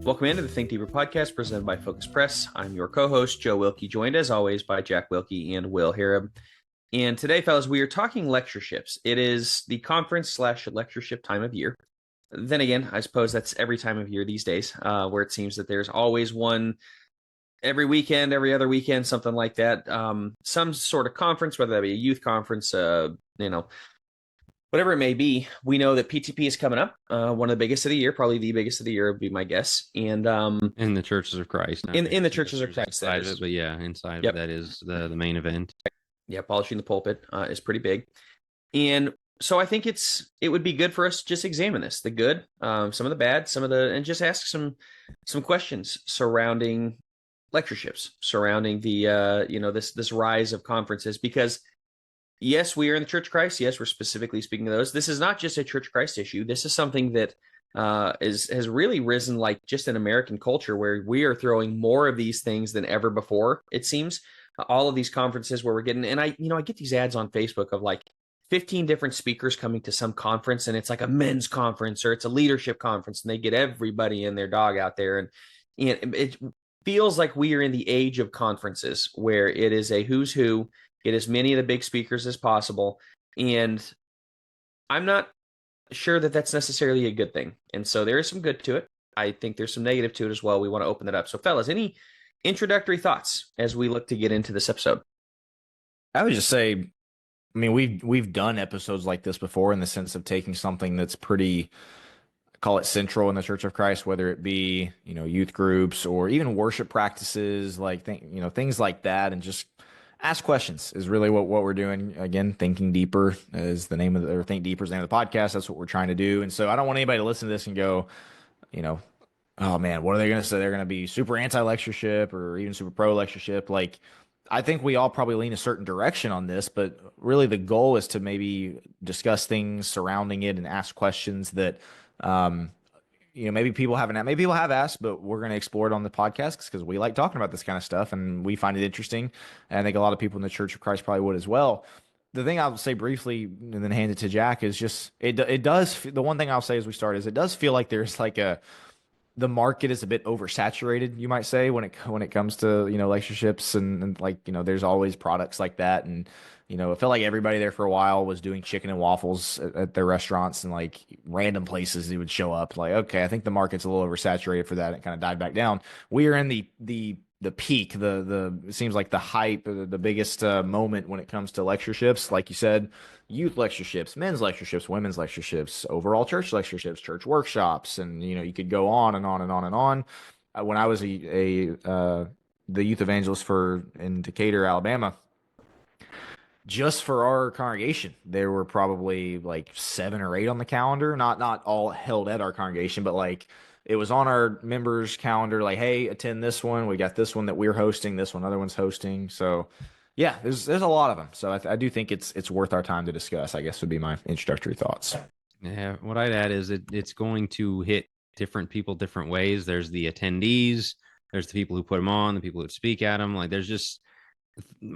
Welcome into the Think Deeper podcast presented by Focus Press. I'm your co-host, Joe Wilkie, joined as always by Jack Wilkie and Will Harrub. And today, fellas, we are talking lectureships. It is the conference/lectureship time of year. Then again, I suppose that's every time of year these days, where it seems that there's always one every weekend, every other weekend, something like that. Some sort of conference, whether that be a youth conference, whatever it may be. We know that PTP is coming up, one of the biggest of the year, probably the biggest of the year would be my guess. And in the Churches of Christ, in the Churches of Christ, inside of it, but yeah, inside of it, that is the main event. Yeah, polishing the pulpit is pretty big, and so I think it would be good for us to just examine this, the good, some of the bad, and just ask some questions surrounding lectureships, surrounding the this rise of conferences, because yes, we are in the Church of Christ. Yes, we're specifically speaking of those. This is not just a Church of Christ issue. This is something that has really risen, like just in American culture, where we are throwing more of these things than ever before. It seems all of these conferences where we're getting, and I get these ads on Facebook of like 15 different speakers coming to some conference, and it's like a men's conference or it's a leadership conference, and they get everybody and their dog out there, and it feels like we are in the age of conferences where it is a who's who. Get as many of the big speakers as possible. And I'm not sure that that's necessarily a good thing. And so there is some good to it. I think there's some negative to it as well. We want to open that up. So fellas, any introductory thoughts as we look to get into this episode? I would just say, I mean, we've done episodes like this before in the sense of taking something that's pretty, call it central in the Church of Christ, whether it be, youth groups or even worship practices, like, things like that, and just ask questions is really what we're doing. Again, Thinking Deeper is the name of or Think Deeper is the name of the podcast. That's what we're trying to do. And so I don't want anybody to listen to this and go, oh man, what are they going to say? They're going to be super anti-lectureship or even super pro-lectureship. Like, I think we all probably lean a certain direction on this, but really the goal is to maybe discuss things surrounding it and ask questions that, maybe people have asked, but we're going to explore it on the podcast because we like talking about this kind of stuff and we find it interesting. And I think a lot of people in the Church of Christ probably would as well. The thing I'll say briefly and then hand it to Jack is just, the one thing I'll say as we start is it does feel like there's like the market is a bit oversaturated, you might say, when it comes to, lectureships and there's always products like that. And, I feel like everybody there for a while was doing chicken and waffles at their restaurants and like random places they would show up. Like, okay, I think the market's a little oversaturated for that. It kind of died back down. We are in the peak, it seems like the hype, the biggest moment when it comes to lectureships. Like you said, youth lectureships, men's lectureships, women's lectureships, overall church lectureships, church workshops, and you could go on and on and on and on. When I was the youth evangelist in Decatur, Alabama, just for our congregation, there were probably like 7 or 8 on the calendar, not all held at our congregation, but like it was on our members' calendar, like, hey, attend this one. We got this one that we're hosting, this one other one's hosting. So yeah, there's a lot of them. So I do think it's worth our time to discuss, I guess, would be my introductory thoughts. Yeah, what I'd add is it's going to hit different people different ways. There's the attendees, there's the people who put them on, the people who speak at them. Like, there's just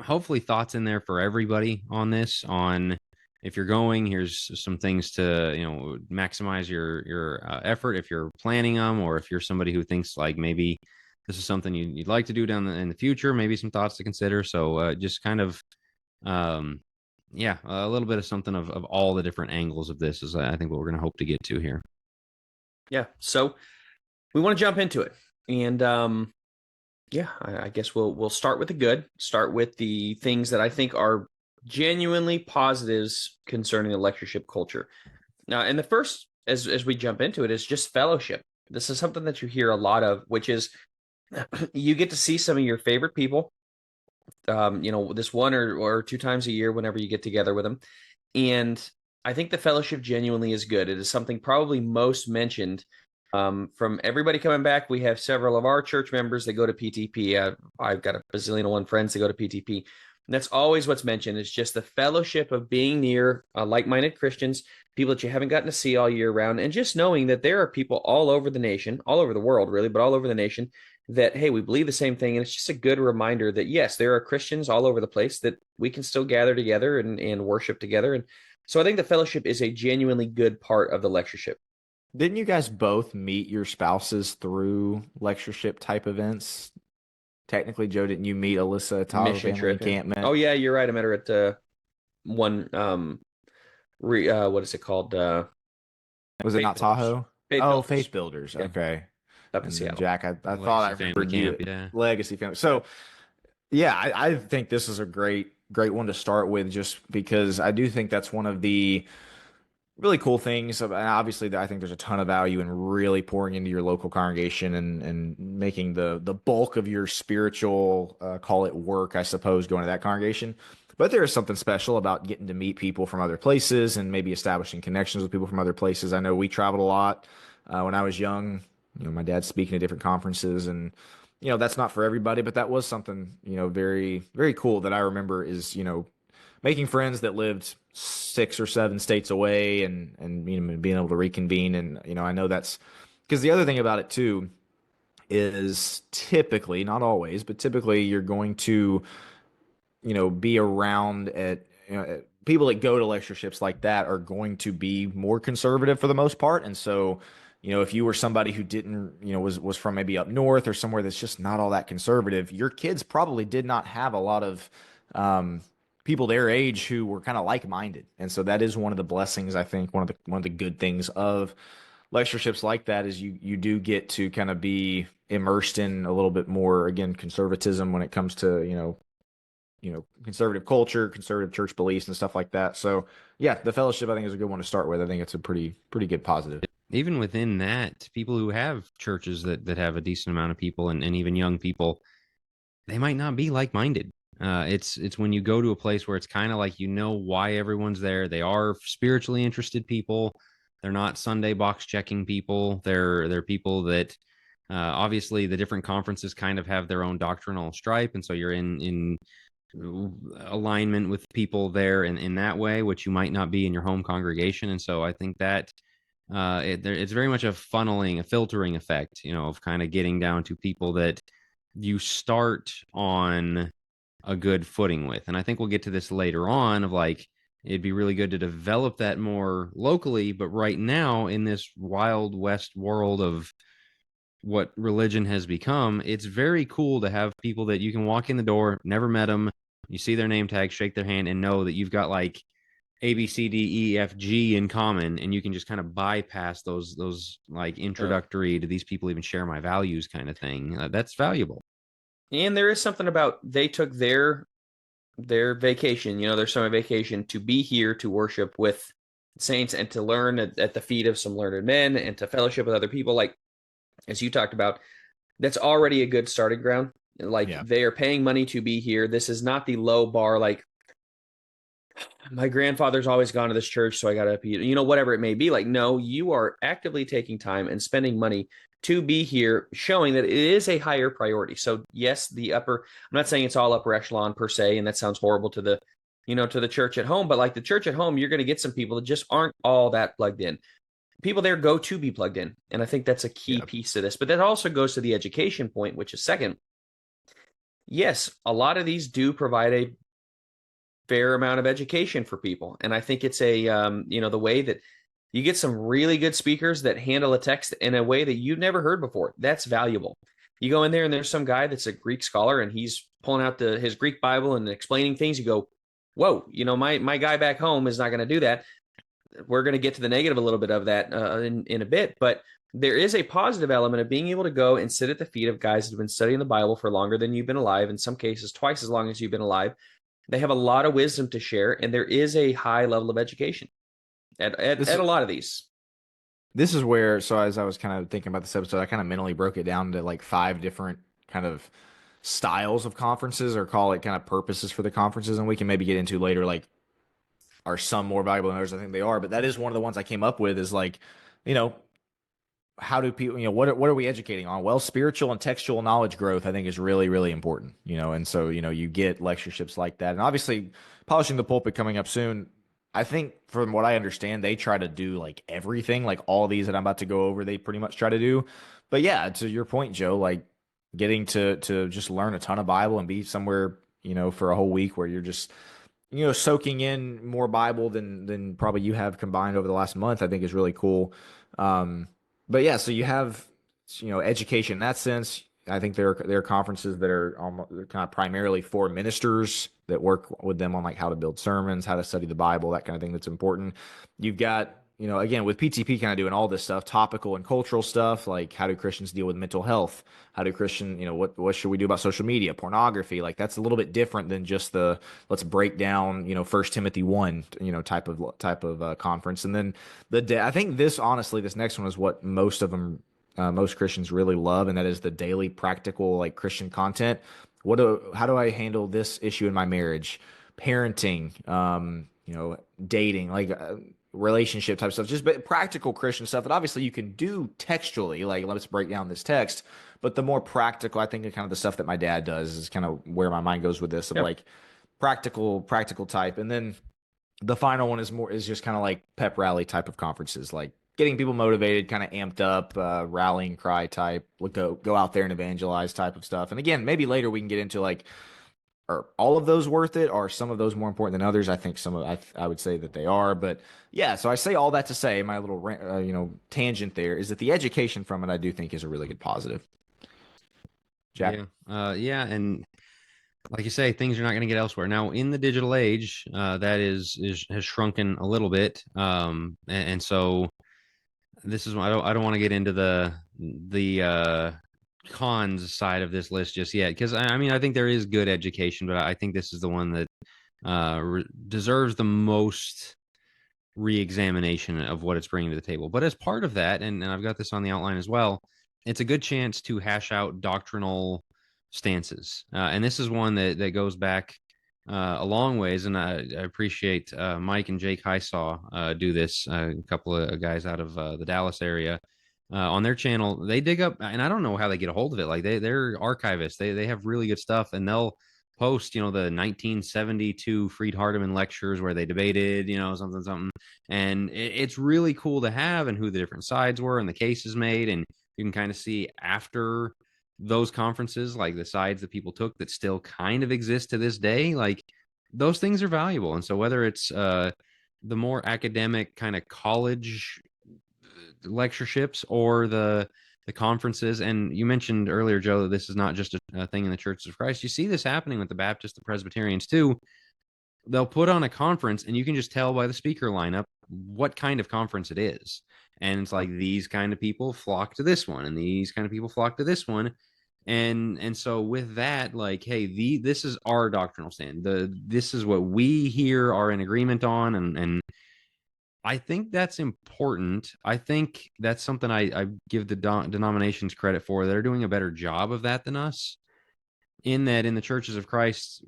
hopefully thoughts in there for everybody on this. On if you're going, here's some things to maximize your effort if you're planning them, or if you're somebody who thinks like maybe this is something you'd like to do in the future, maybe some thoughts to consider. So just kind of a little bit of something of all the different angles of this is I think what we're going to hope to get to here. Yeah, so we want to jump into it, and I guess we'll start with the good, start with the things that I think are genuinely positives concerning the lectureship culture. Now, and the first, as we jump into it, is just fellowship. This is something that you hear a lot of, which is you get to see some of your favorite people, this 1 or 2 times a year whenever you get together with them. And I think the fellowship genuinely is good. It is something probably most mentioned from everybody coming back. We have several of our church members that go to PTP. I've got a bazillion and one friends that go to PTP. And that's always what's mentioned. It's just the fellowship of being near like-minded Christians, people that you haven't gotten to see all year round, and just knowing that there are people all over the nation, all over the world really, but all over the nation that, hey, we believe the same thing. And it's just a good reminder that, yes, there are Christians all over the place that we can still gather together and worship together. And so I think the fellowship is a genuinely good part of the lectureship. Didn't you guys both meet your spouses through lectureship type events? Technically, Joe, didn't you meet Alyssa at Tahoe Mission Family trip. Yeah. Encampment? Oh yeah, you're right. I met her at one what is it called? Was it Faith not Builders. Tahoe? Faith Oh, Builders. Faith Builders. Yeah, Okay. up in And then Seattle. Jack, I thought I Legacy Family remembered you Camp, yeah. Legacy Family. So yeah, I think this is a great one to start with, just because I do think that's one of the really cool things. Obviously, I think there's a ton of value in really pouring into your local congregation and making the bulk of your spiritual, call it work, I suppose, going to that congregation. But there is something special about getting to meet people from other places and maybe establishing connections with people from other places. I know we traveled a lot when I was young. My dad's speaking at different conferences, and that's not for everybody, but that was something very very cool that I remember is making friends that lived 6 or 7 states away, and being able to reconvene. And I know that's because the other thing about it too is typically, not always, but typically you're going to be around at people that go to lectureships like that are going to be more conservative for the most part. And so if you were somebody who didn't was from maybe up north or somewhere that's just not all that conservative, your kids probably did not have a lot of people their age who were kind of like-minded. And so that is one of the blessings, I think, one of the good things of lectureships like that is you do get to kind of be immersed in a little bit more, again, conservatism when it comes to conservative culture, conservative church beliefs, and stuff like that. So yeah, the fellowship I think is a good one to start with. I think it's a pretty good positive. Even within that, people who have churches that have a decent amount of people and even young people, they might not be like-minded. It's when you go to a place where it's kind of like why everyone's there. They are spiritually interested people. They're not Sunday box checking people. They're people that obviously the different conferences kind of have their own doctrinal stripe, and so you're in alignment with people there in that way, which you might not be in your home congregation. And so I think that it's very much a funneling, a filtering effect, of kind of getting down to people that you start on a good footing with. And I think we'll get to this later on of like, it'd be really good to develop that more locally. But right now, in this wild west world of what religion has become, it's very cool to have people that you can walk in the door, never met them, you see their name tag, shake their hand, and know that you've got like A, B, C, D, E, F, G in common, and you can just kind of bypass those like introductory to these people even share my values kind of thing. That's valuable. And there is something about they took their vacation, their summer vacation, to be here to worship with saints and to learn at the feet of some learned men and to fellowship with other people. Like, as you talked about, that's already a good starting ground. Like, they are paying money to be here. This is not the low bar, like, my grandfather's always gone to this church, so I got to be, whatever it may be. Like, no, you are actively taking time and spending money to be here, showing that it is a higher priority. So yes, I'm not saying it's all upper echelon per se, and that sounds horrible to the church at home, but like the church at home, you're going to get some people that just aren't all that plugged in. People there go to be plugged in. And I think that's a key piece to this, but that also goes to the education point, which is second. Yes, a lot of these do provide a fair amount of education for people. And I think it's the way that you get some really good speakers that handle a text in a way that you've never heard before. That's valuable. You go in there and there's some guy that's a Greek scholar and he's pulling out his Greek Bible and explaining things. You go, whoa, my guy back home is not going to do that. We're going to get to the negative a little bit of that in a bit, but there is a positive element of being able to go and sit at the feet of guys that have been studying the Bible for longer than you've been alive, in some cases twice as long as you've been alive. They have a lot of wisdom to share, and there is a high level of education at a lot of these. This is where, so as I was kind of thinking about this episode, I kind of mentally broke it down to like 5 different kind of styles of conferences, or call it kind of purposes for the conferences. And we can maybe get into later, like, are some more valuable than others? I think they are, but that is one of the ones I came up with is like, how do people, what are we educating on? Well, spiritual and textual knowledge growth, I think, is really, really important, and so, you get lectureships like that. And obviously, Polishing the Pulpit coming up soon, I think from what I understand, they try to do like everything, like all these that I'm about to go over, they pretty much try to do. But yeah, to your point, Joe, like getting to just learn a ton of Bible and be somewhere, for a whole week where you're just soaking in more Bible than probably you have combined over the last month, I think is really cool. But yeah, so you have education in that sense. I think there are conferences that are almost kind of primarily for ministers that work with them on like how to build sermons, how to study the Bible, that kind of thing that's important. You've got, again, with PTP kind of doing all this stuff, topical and cultural stuff, like how do Christians deal with mental health? How do Christian, what should we do about social media, pornography? Like that's a little bit different than just the let's break down, 1 Timothy 1, type of conference. And then I think this next one is what most of them, most Christians really love, and that is the daily practical like Christian content. How do I handle this issue in my marriage, parenting, dating, like relationship type stuff, just practical Christian stuff that obviously you can do textually, like let's break down this text. But the more practical, I think, kind of the stuff that my dad does is kind of where my mind goes with this, of like practical type. And then the final one is just kind of like pep rally type of conferences, like getting people motivated, kind of amped up, rallying cry type, go out there and evangelize type of stuff. And again, maybe later we can get into like, are all of those worth it? Are some of those more important than others? I think I would say that they are. But yeah, so I say all that to say my little tangent there is that the education from it I do think is a really good positive. Jack? Yeah, and like you say, things you're not going to get elsewhere. Now, in the digital age, that has shrunken a little bit, and so this is I don't want to get into the cons side of this list just yet, because I think there is good education, but I think this is the one that deserves the most re-examination of what it's bringing to the table. But as part of that, and I've got this on the outline as well, it's a good chance to hash out doctrinal stances, and this is one that goes back a long ways, and I appreciate Mike and Jake Highsaw do this, a couple of guys out of the Dallas area. On their channel, they dig up, and I don't know how they get a hold of it. Like they're archivists. They have really good stuff, and they'll post, the 1972 Freed Hardeman lectures where they debated, something, and it's really cool to have, and who the different sides were, and the cases made, and you can kind of see after those conferences, like the sides that people took that still kind of exist to this day. Like those things are valuable, and so whether it's the more academic kind of college lectureships or the conferences. And you mentioned earlier, Joe, that this is not just a thing in the Churches of Christ. You see this happening with the Baptists, the Presbyterians too. They'll put on a conference and you can just tell by the speaker lineup what kind of conference it is. And it's like these kind of people flock to this one and these kind of people flock to this one. And so with that, like, hey, this is our doctrinal stand. This is what we here are in agreement on, and I think that's important. I think that's something I give the denominations credit for. They're doing a better job of that than us. In that, in the Churches of Christ,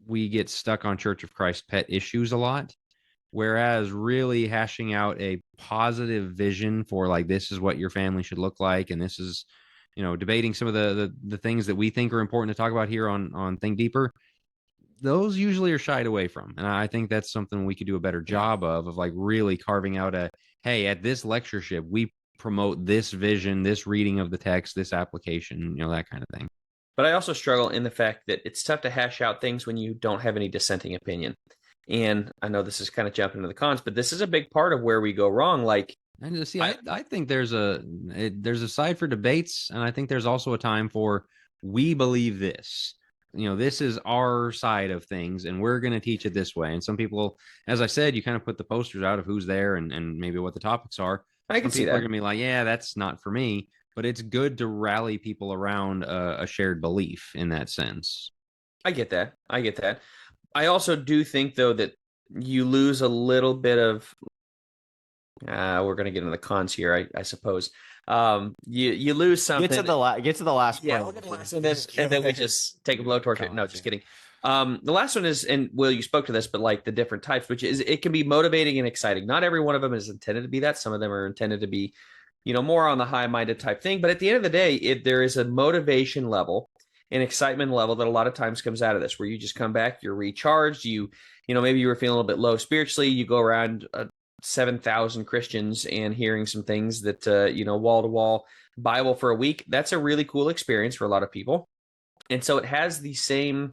we get stuck on Church of Christ pet issues a lot. Whereas really hashing out a positive vision for like, this is what your family should look like. And this is, debating some of the things that we think are important to talk about here on Think Deeper. Those usually are shied away from. And I think that's something we could do a better job of like really carving out hey, at this lectureship, we promote this vision, this reading of the text, this application, that kind of thing. But I also struggle in the fact that it's tough to hash out things when you don't have any dissenting opinion. And I know this is kind of jumping into the cons, but this is a big part of where we go wrong. Like, and see, I think there's a side for debates, and I think there's also a time for we believe this. This is our side of things, and we're going to teach it this way. And some people, as I said, you kind of put the posters out of who's there and maybe what the topics are. I can see that. Are going to be like, yeah, that's not for me. But it's good to rally people around a shared belief in that sense. I get that. I also do think, though, that you lose a little bit of. We're going to get into the cons here, I suppose. You lose something. Get to the last. Yeah, we'll get to the last, and then we just take a blowtorch. No, just kidding. The last one is, and Will, you spoke to this, but like the different types, which is it can be motivating and exciting. Not every one of them is intended to be that. Some of them are intended to be, more on the high-minded type thing. But at the end of the day, there is a motivation level, an excitement level that a lot of times comes out of this, where you just come back, you're recharged. Maybe you were feeling a little bit low spiritually. You go around 7,000 Christians and hearing some things that, wall-to-wall Bible for a week. That's a really cool experience for a lot of people. And so it has the same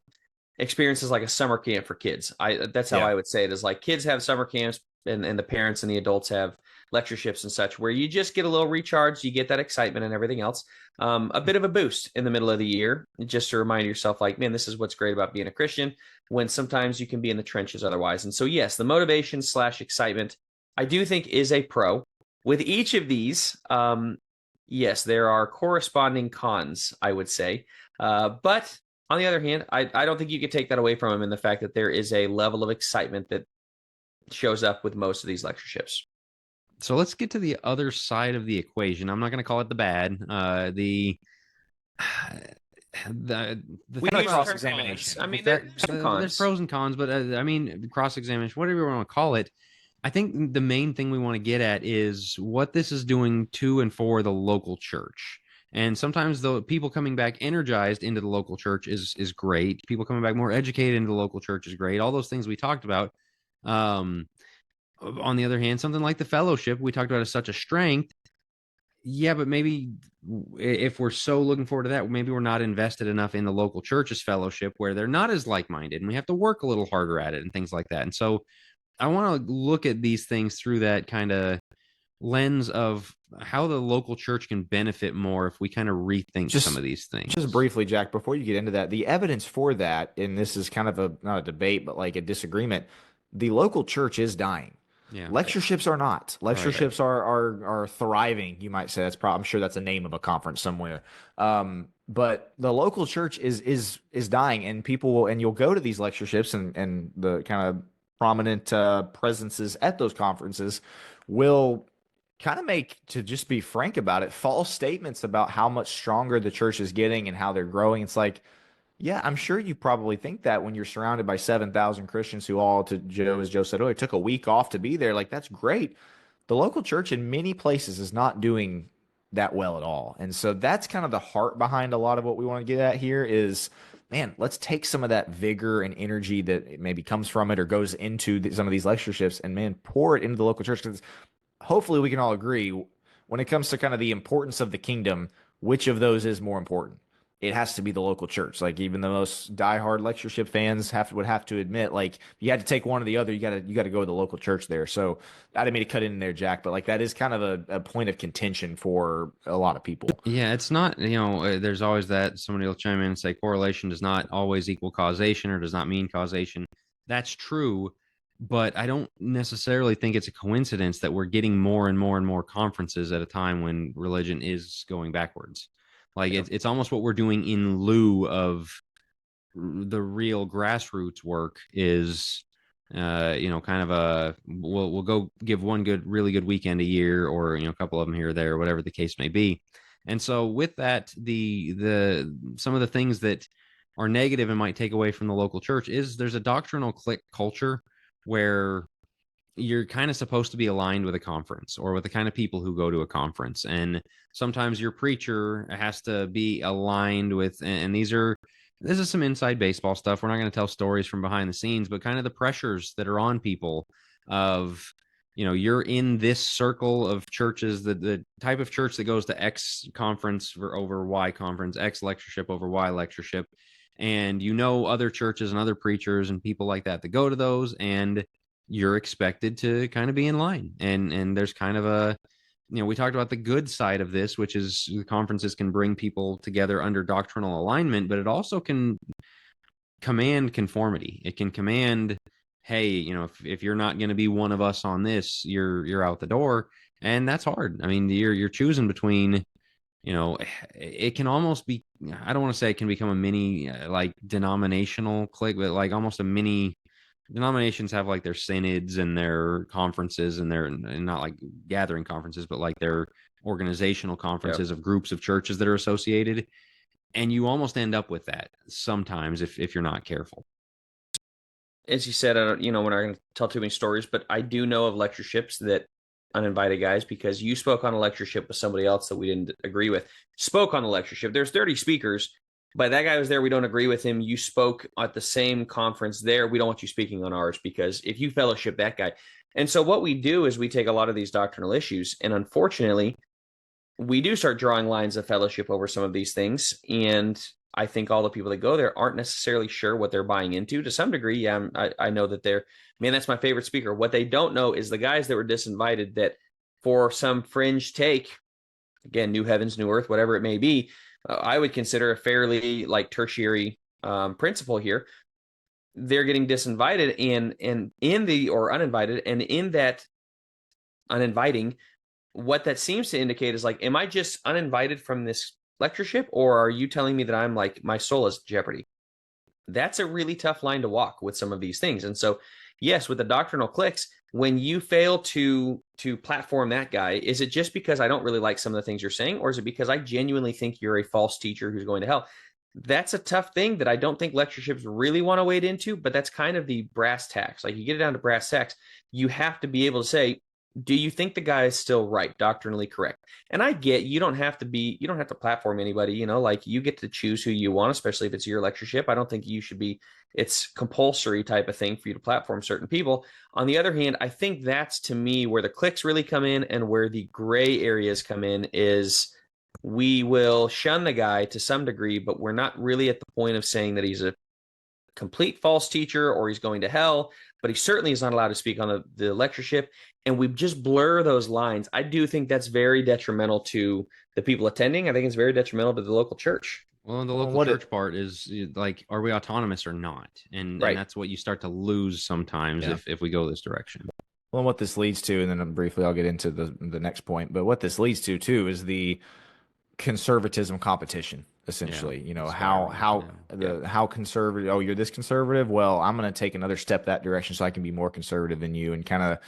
experience is like a summer camp for kids. That's how I would say it, is like kids have summer camps, and the parents and the adults have lectureships and such, where you just get a little recharge, you get that excitement and everything else, a bit of a boost in the middle of the year, just to remind yourself, like, man, this is what's great about being a Christian, when sometimes you can be in the trenches otherwise. And so, yes, the motivation / excitement, I do think, is a pro. With each of these, yes, there are corresponding cons, I would say. But on the other hand, I don't think you could take that away from him in the fact that there is a level of excitement that shows up with most of these lectureships. So let's get to the other side of the equation. I'm not going to call it the bad. The we thing use cross-examination. I mean, there's some cons. There's pros and cons, but I mean, cross-examination, whatever you want to call it. I think the main thing we want to get at is what this is doing to and for the local church. And sometimes the people coming back energized into the local church is great. People coming back more educated into the local church is great. All those things we talked about. On the other hand, something like the fellowship we talked about is such a strength. Yeah, but maybe if we're so looking forward to that, maybe we're not invested enough in the local church's fellowship, where they're not as like-minded and we have to work a little harder at it and things like that. And so I want to look at these things through that kind of lens of how the local church can benefit more if we kind of rethink some of these things. Just briefly, Jack, before you get into that, the evidence for that, and this is kind of not a debate, but like a disagreement, the local church is dying. Yeah. Lectureships are not. Lectureships are thriving, you might say. I'm sure that's a name of a conference somewhere. But the local church is dying, and people will, and you'll go to these lectureships, and the kind of prominent presences at those conferences will kind of make, to just be frank about it, false statements about how much stronger the church is getting and how they're growing. It's like, yeah, I'm sure you probably think that when you're surrounded by 7,000 Christians who all, to Joe, as Joe said earlier, took a week off to be there. Like, that's great. The local church in many places is not doing that well at all. And so that's kind of the heart behind a lot of what we want to get at here is, man, let's take some of that vigor and energy that maybe comes from it or goes into some of these lectureships and, man, pour it into the local church. Because hopefully we can all agree when it comes to kind of the importance of the kingdom, which of those is more important? It has to be the local church. Like, even the most diehard lectureship fans would have to admit, like, you had to take one or the other. You got to go to the local church there. So I didn't mean to cut in there, Jack, but like that is kind of a point of contention for a lot of people. Yeah, it's not, there's always that somebody will chime in and say correlation does not always equal causation or does not mean causation. That's true, but I don't necessarily think it's a coincidence that we're getting more and more and more conferences at a time when religion is going backwards. Like, it's almost what we're doing in lieu of the real grassroots work is, kind of we'll go give one really good weekend a year, or, a couple of them here or there, or whatever the case may be. And so with that, the some of the things that are negative and might take away from the local church is there's a doctrinal clique culture where you're kind of supposed to be aligned with a conference or with the kind of people who go to a conference. And sometimes your preacher has to be aligned with, and this is some inside baseball stuff. We're not going to tell stories from behind the scenes, but kind of the pressures that are on people of, you're in this circle of churches, the type of church that goes to X conference over Y conference, X lectureship over Y lectureship. And other churches and other preachers and people like that go to those, and you're expected to kind of be in line. And there's kind of a, we talked about the good side of this, which is the conferences can bring people together under doctrinal alignment, but it also can command conformity. It can command, hey, if you're not going to be one of us on this, you're out the door. And that's hard. I mean, you're choosing between, it can almost be, I don't want to say it can become a mini like denominational clique, but like almost a mini. Denominations have like their synods and their conferences and not like gathering conferences, but like their organizational conferences of groups of churches that are associated. And you almost end up with that sometimes if you're not careful. As you said, we're not going to tell too many stories, but I do know of lectureships that uninvited guys, because you spoke on a lectureship with somebody else that we didn't agree with, spoke on the lectureship. There's 30 speakers. But that guy was there. We don't agree with him. You spoke at the same conference there. We don't want you speaking on ours, because if you fellowship that guy. And so what we do is we take a lot of these doctrinal issues, and unfortunately, we do start drawing lines of fellowship over some of these things. And I think all the people that go there aren't necessarily sure what they're buying into. To some degree, yeah, I know that man, that's my favorite speaker. What they don't know is the guys that were disinvited that for some fringe take, again, new heavens, new earth, whatever it may be, I would consider a fairly like tertiary principle here. They're getting disinvited and in the or uninvited, and in that uninviting, what that seems to indicate is like, am I just uninvited from this lectureship, or are you telling me that I'm like my soul is jeopardy? That's a really tough line to walk with some of these things. And so, yes, with the doctrinal clicks, when you fail to platform that guy, is it just because I don't really like some of the things you're saying, or is it because I genuinely think you're a false teacher who's going to hell? That's a tough thing that I don't think lectureships really want to wade into, but that's kind of the brass tacks. Like, you get it down to brass tacks, you have to be able to say, do you think the guy is still right, doctrinally correct? And I get you don't have to platform anybody, like you get to choose who you want, especially if it's your lectureship. I don't think you should be, it's compulsory type of thing for you to platform certain people. On the other hand, I think that's to me where the clicks really come in, and where the gray areas come in is we will shun the guy to some degree, but we're not really at the point of saying that he's a complete false teacher or he's going to hell, but he certainly is not allowed to speak on the lectureship. And we just blur those lines. I do think that's very detrimental to the people attending. I think it's very detrimental to the local church. Well, and the local church part is like, are we autonomous or not? And that's what you start to lose sometimes if we go this direction. Well, what this leads to, and then briefly I'll get into the next point, but what this leads to too is the conservatism competition, essentially. How conservative, oh, you're this conservative, well, I'm going to take another step that direction so I can be more conservative than you, and kind of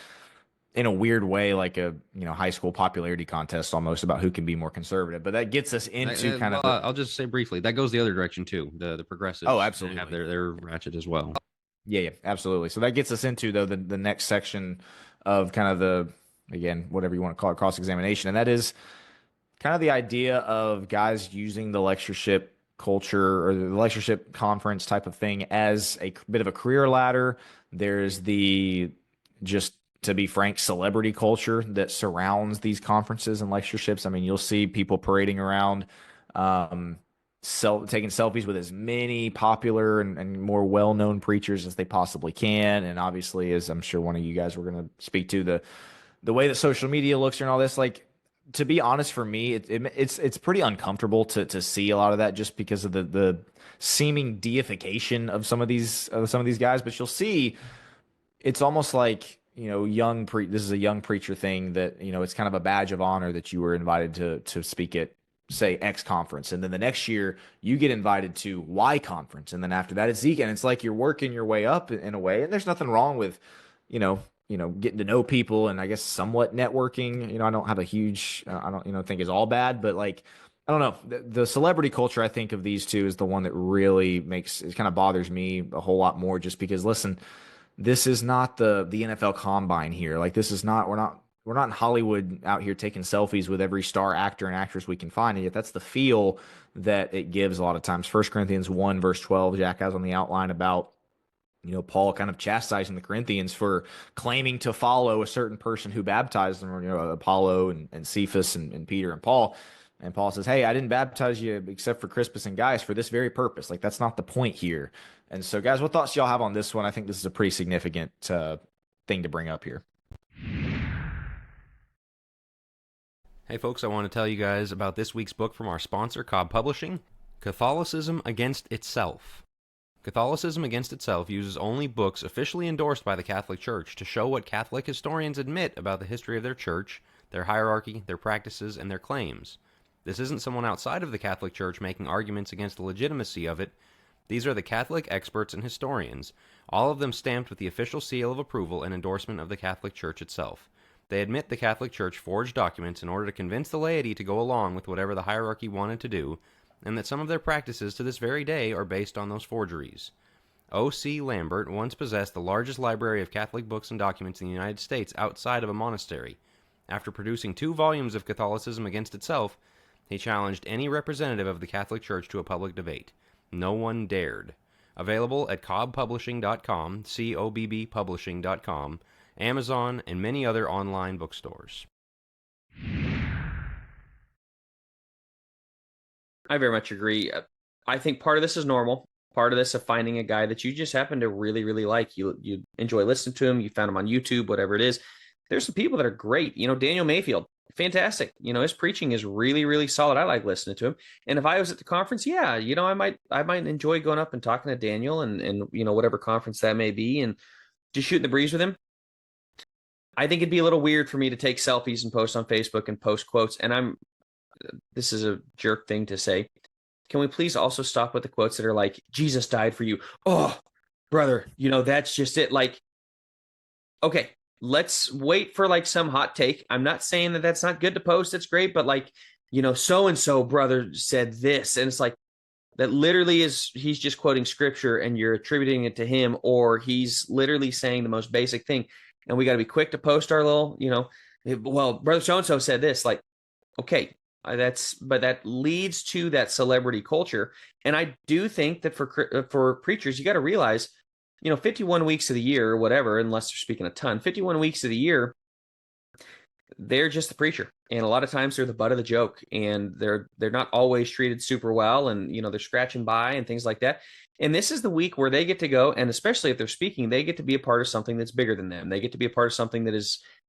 in a weird way, like a high school popularity contest almost, about who can be more conservative. But that gets us into I'll just say briefly, that goes the other direction too. The progressives absolutely have their ratchet as well. Yeah, absolutely. So that gets us into though the next section of kind of the, again, whatever you want to call it, cross-examination, and that is kind of the idea of guys using the lectureship culture or the lectureship conference type of thing as a bit of a career ladder. There's the, just to be frank, celebrity culture that surrounds these conferences and lectureships. I mean, you'll see people parading around, taking selfies with as many popular and more well-known preachers as they possibly can. And obviously, as I'm sure one of you guys were going to speak to, the way that social media looks and all this, like, to be honest, for me, it's pretty uncomfortable to see a lot of that, just because of the seeming deification of some of these guys. But you'll see, it's almost like, this is a young preacher thing that, it's kind of a badge of honor that you were invited to speak at, say, X conference, and then the next year you get invited to Y conference, and then after that it's Z, and it's like you're working your way up in a way. And there's nothing wrong with, getting to know people, and I guess somewhat networking. I don't have a huge, I don't, think is all bad, but like, I don't know. The celebrity culture, I think, of these two is the one that really it kind of bothers me a whole lot more, just because, listen, this is not the NFL combine here. Like, this is not, we're not in Hollywood out here taking selfies with every star actor and actress we can find. And yet that's the feel that it gives a lot of times. 1 Corinthians 1 verse 12, Jack has on the outline about, Paul kind of chastising the Corinthians for claiming to follow a certain person who baptized them, or, Apollo and Cephas and Peter and Paul. And Paul says, hey, I didn't baptize you except for Crispus and Gaius for this very purpose. Like, that's not the point here. And so, guys, what thoughts do y'all have on this one? I think this is a pretty significant thing to bring up here. Hey, folks, I want to tell you guys about this week's book from our sponsor, Cobb Publishing, Catholicism Against Itself. Catholicism Against Itself uses only books officially endorsed by the Catholic Church to show what Catholic historians admit about the history of their church, their hierarchy, their practices, and their claims. This isn't someone outside of the Catholic Church making arguments against the legitimacy of it. These are the Catholic experts and historians, all of them stamped with the official seal of approval and endorsement of the Catholic Church itself. They admit the Catholic Church forged documents in order to convince the laity to go along with whatever the hierarchy wanted to do, and that some of their practices to this very day are based on those forgeries. O.C. Lambert once possessed the largest library of Catholic books and documents in the United States outside of a monastery. After producing 2 volumes of Catholicism Against Itself, he challenged any representative of the Catholic Church to a public debate. No one dared. Available at cobbpublishing.com, COBBpublishing.com, Amazon, and many other online bookstores. I very much agree. I think part of this is normal. Part of this of finding a guy that you just happen to really, really like. You enjoy listening to him. You found him on YouTube, whatever it is. There's some people that are great. Daniel Mayfield, fantastic. His preaching is really, really solid. I like listening to him. And if I was at the conference, yeah, I might enjoy going up and talking to Daniel and whatever conference that may be and just shooting the breeze with him. I think it'd be a little weird for me to take selfies and post on Facebook and post quotes. And this is a jerk thing to say. Can we please also stop with the quotes that are like, Jesus died for you? Oh, brother, that's just it. Like, okay, let's wait for like some hot take. I'm not saying that that's not good to post. It's great. But like, so-and-so brother said this. And it's like, that literally he's just quoting scripture and you're attributing it to him, or he's literally saying the most basic thing. And we got to be quick to post our little, well, brother so-and-so said this. Like, okay, but that leads to that celebrity culture. And I do think that for preachers, you got to realize, 51 weeks of the year or whatever, unless they're speaking a ton, 51 weeks of the year, they're just the preacher. And a lot of times they're the butt of the joke, and they're not always treated super well. And, they're scratching by and things like that. And this is the week where they get to go. And especially if they're speaking, they get to be a part of something that's bigger than them. They get to be a part of something that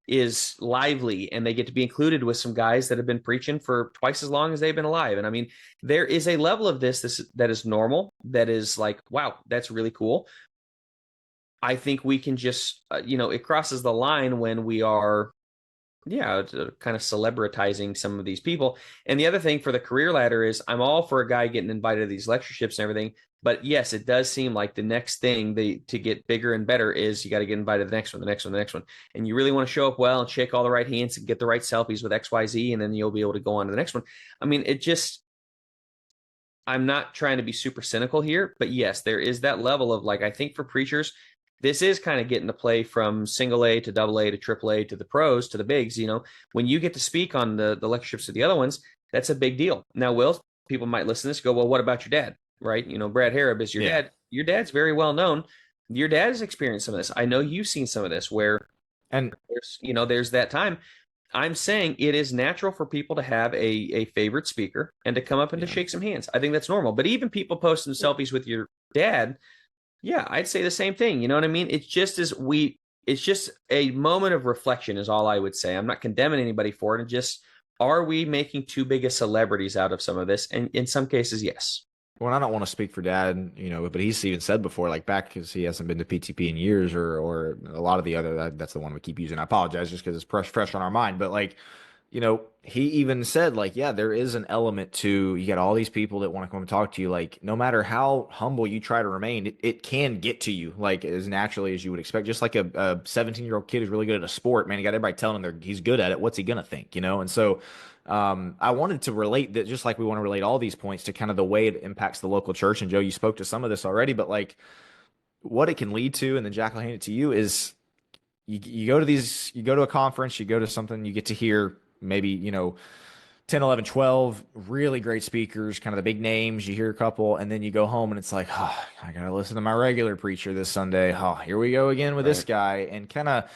is lively, and they get to be included with some guys that have been preaching for twice as long as they've been alive. And I mean, there is a level of this that is normal, that is like, wow, that's really cool. I think we can just, it crosses the line when we are, kind of celebritizing some of these people. And the other thing for the career ladder is I'm all for a guy getting invited to these lectureships and everything. But yes, it does seem like the next thing to get bigger and better is you got to get invited to the next one, the next one, the next one. And you really want to show up well and shake all the right hands and get the right selfies with XYZ, and then you'll be able to go on to the next one. I mean, I'm not trying to be super cynical here, but yes, there is that level of like, I think for preachers, this is kind of getting to play from single A to double A to triple A to the pros to the bigs. When you get to speak on the lectureships of the other ones, that's a big deal. Now, people might listen to this, go, well, what about your dad? Right? Brad Harrub is your dad. Your dad's very well known. Your dad has experienced some of this. I know you've seen some of this where, and there's that time. I'm saying it is natural for people to have a favorite speaker and to come up and to shake some hands. I think that's normal. But even people posting selfies with your dad, yeah, I'd say the same thing. You know what I mean? It's just a moment of reflection is all I would say. I'm not condemning anybody for it. And just, are we making too big of celebrities out of some of this? And in some cases, yes. Well, I don't want to speak for Dad, but he's even said before, like back because he hasn't been to PTP in years, or a lot of the other. That's the one we keep using. I apologize just because it's fresh on our mind. But like, he even said like, yeah, there is an element to, you got all these people that want to come and talk to you. Like, no matter how humble you try to remain, it can get to you like as naturally as you would expect. Just like a 17-year-old kid who's really good at a sport, man, he got everybody telling him he's good at it. What's he gonna think, And so. I wanted to relate that, just like we want to relate all these points to kind of the way it impacts the local church. And Joe, you spoke to some of this already, but like what it can lead to, and then Jack will hand it to you, is you go to a conference, you go to something, you get to hear maybe, 10, 11, 12 really great speakers, kind of the big names. You hear a couple, and then you go home and it's like, oh, I got to listen to my regular preacher this Sunday. Oh, here we go again with this guy. And kind of,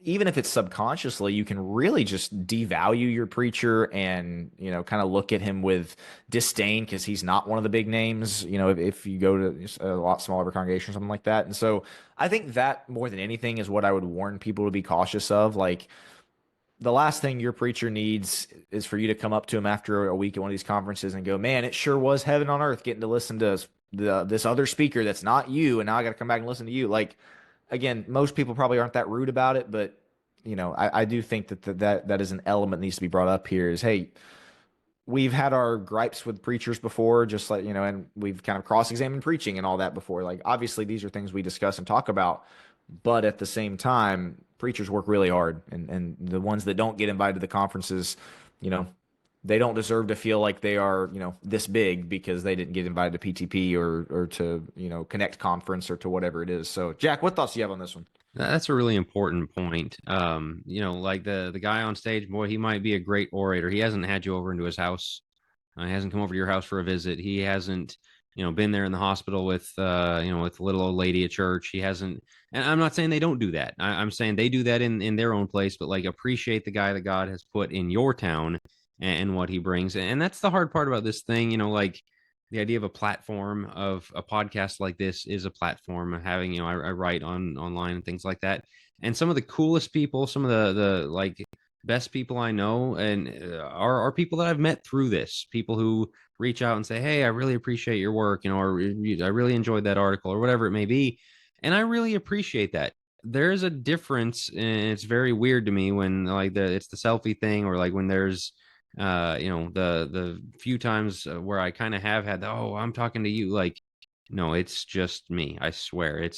even if it's subconsciously, you can really just devalue your preacher and, kind of look at him with disdain because he's not one of the big names, if you go to a lot smaller congregation or something like that. And so I think that more than anything is what I would warn people to be cautious of. Like, the last thing your preacher needs is for you to come up to him after a week at one of these conferences and go, man, it sure was heaven on earth getting to listen to this other speaker that's not you, and now I got to come back and listen to you. Like, again, most people probably aren't that rude about it, but I do think that is an element that needs to be brought up here. Is, hey, we've had our gripes with preachers before, just like and we've kind of cross-examined preaching and all that before. Like, obviously, these are things we discuss and talk about, but at the same time, preachers work really hard, and the ones that don't get invited to the conferences, they don't deserve to feel like they are, this big because they didn't get invited to PTP or to, Connect Conference or to whatever it is. So, Jack, what thoughts do you have on this one? That's a really important point. Like the guy on stage, boy, he might be a great orator. He hasn't had you over into his house. He hasn't come over to your house for a visit. He hasn't, been there in the hospital with the little old lady at church. He hasn't, and I'm not saying they don't do that. I'm saying they do that in their own place, but like, appreciate the guy that God has put in your town and what he brings. And that's the hard part about this thing, like, the idea of a platform, of a podcast like this is a platform of having, I write online and things like that. And some of the coolest people, some of the like best people I know and are people that I've met through this, people who reach out and say, hey, I really appreciate your work, or I really enjoyed that article or whatever it may be. And I really appreciate that. There's a difference, and it's very weird to me when like it's the selfie thing, or like when there's the few times where I kind of have had I'm talking to you, like, no, it's just me, I swear.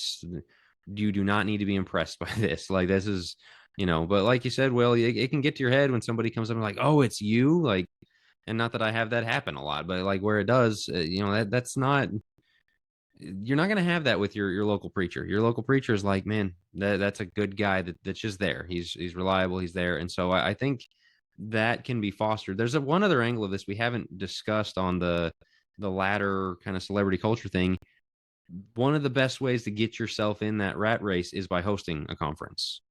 You do not need to be impressed by this, like, this is, but like you said, Will, it can get to your head when somebody comes up and like, oh, it's you, like, and not that I have that happen a lot, but like where it does, that's not, you're not going to have that with your local preacher. Your local preacher is like, man, that's a good guy that's just there. He's reliable. He's there. And so I think that can be fostered. There's one other angle of this we haven't discussed on the latter kind of celebrity culture thing. One of the best ways to get yourself in that rat race is by hosting a conference.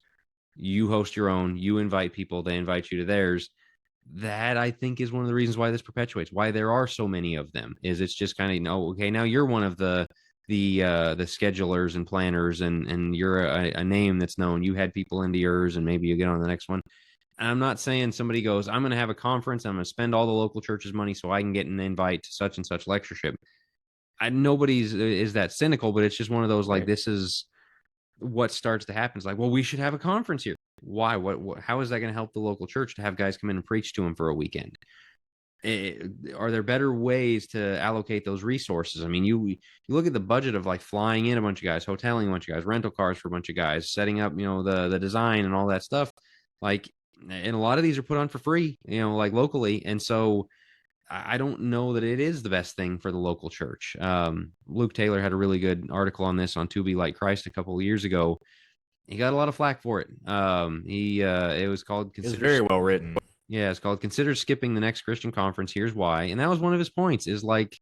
You host your own, you invite people, they invite you to theirs. That, I think, is one of the reasons why this perpetuates, why there are so many of them, is it's just kind of, okay, now you're one of the schedulers and planners, and you're a name that's known. You had people into yours, and maybe you get on the next one. I'm not saying somebody goes, I'm going to have a conference, I'm going to spend all the local church's money so I can get an invite to such and such lectureship. Nobody's is that cynical, but it's just one of those, like, this is what starts to happen. It's like, well, we should have a conference here. Why? What how is that going to help the local church to have guys come in and preach to them for a weekend? Are there better ways to allocate those resources? I mean, you look at the budget of like flying in a bunch of guys, hoteling a bunch of guys, rental cars for a bunch of guys, setting up, the design and all that stuff. Like, and a lot of these are put on for free, like locally. And so I don't know that it is the best thing for the local church. Luke Taylor had a really good article on this on To Be Like Christ a couple of years ago. He got a lot of flack for it. It was called, it's very well written. Yeah, it's called Consider Skipping the Next Christian Conference. Here's why. And that was one of his points, is like,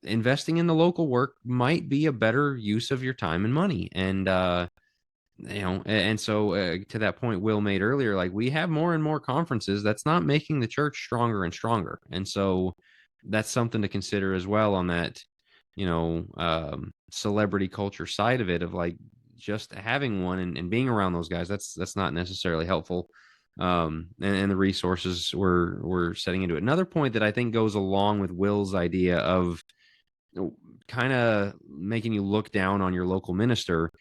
investing in the local work might be a better use of your time and money. And, and so to that point Will made earlier, like, we have more and more conferences. That's not making the church stronger and stronger. And so that's something to consider as well on that, celebrity culture side of it, of like, just having one and being around those guys, that's not necessarily helpful. And the resources we're setting into it. Another point that I think goes along with Will's idea of kind of making you look down on your local minister,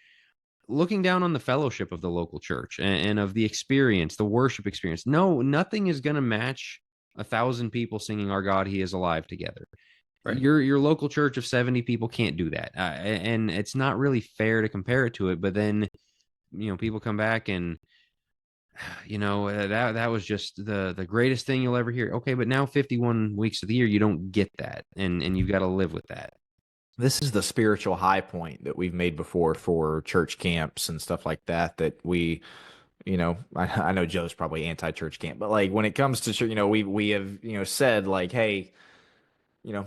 looking down on the fellowship of the local church and of the experience, the worship experience. No, nothing is going to match 1,000 people singing "Our God, He is Alive" together. Right. Your local church of 70 people can't do that. And it's not really fair to compare it to it. But then, people come back and, that was just the greatest thing you'll ever hear. Okay, but now 51 weeks of the year, you don't get that. And you've got to live with that. This is the spiritual high point that we've made before for church camps and stuff like that, that we, I know Joe's probably anti-church camp, but like when it comes to, we have, said like, hey,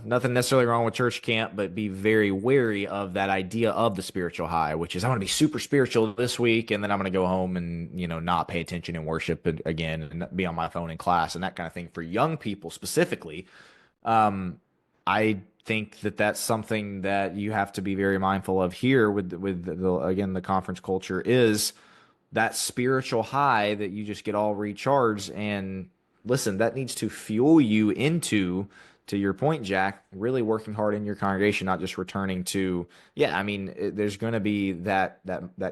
nothing necessarily wrong with church camp, but be very wary of that idea of the spiritual high, which is, I'm going to be super spiritual this week, and then I'm going to go home and, not pay attention and worship again and be on my phone in class and that kind of thing. For young people specifically, I think that that's something that you have to be very mindful of here with the conference culture, is that spiritual high that you just get all recharged. And listen, that needs to fuel you into, to your point, Jack, really working hard in your congregation, not just returning to, there's going to be that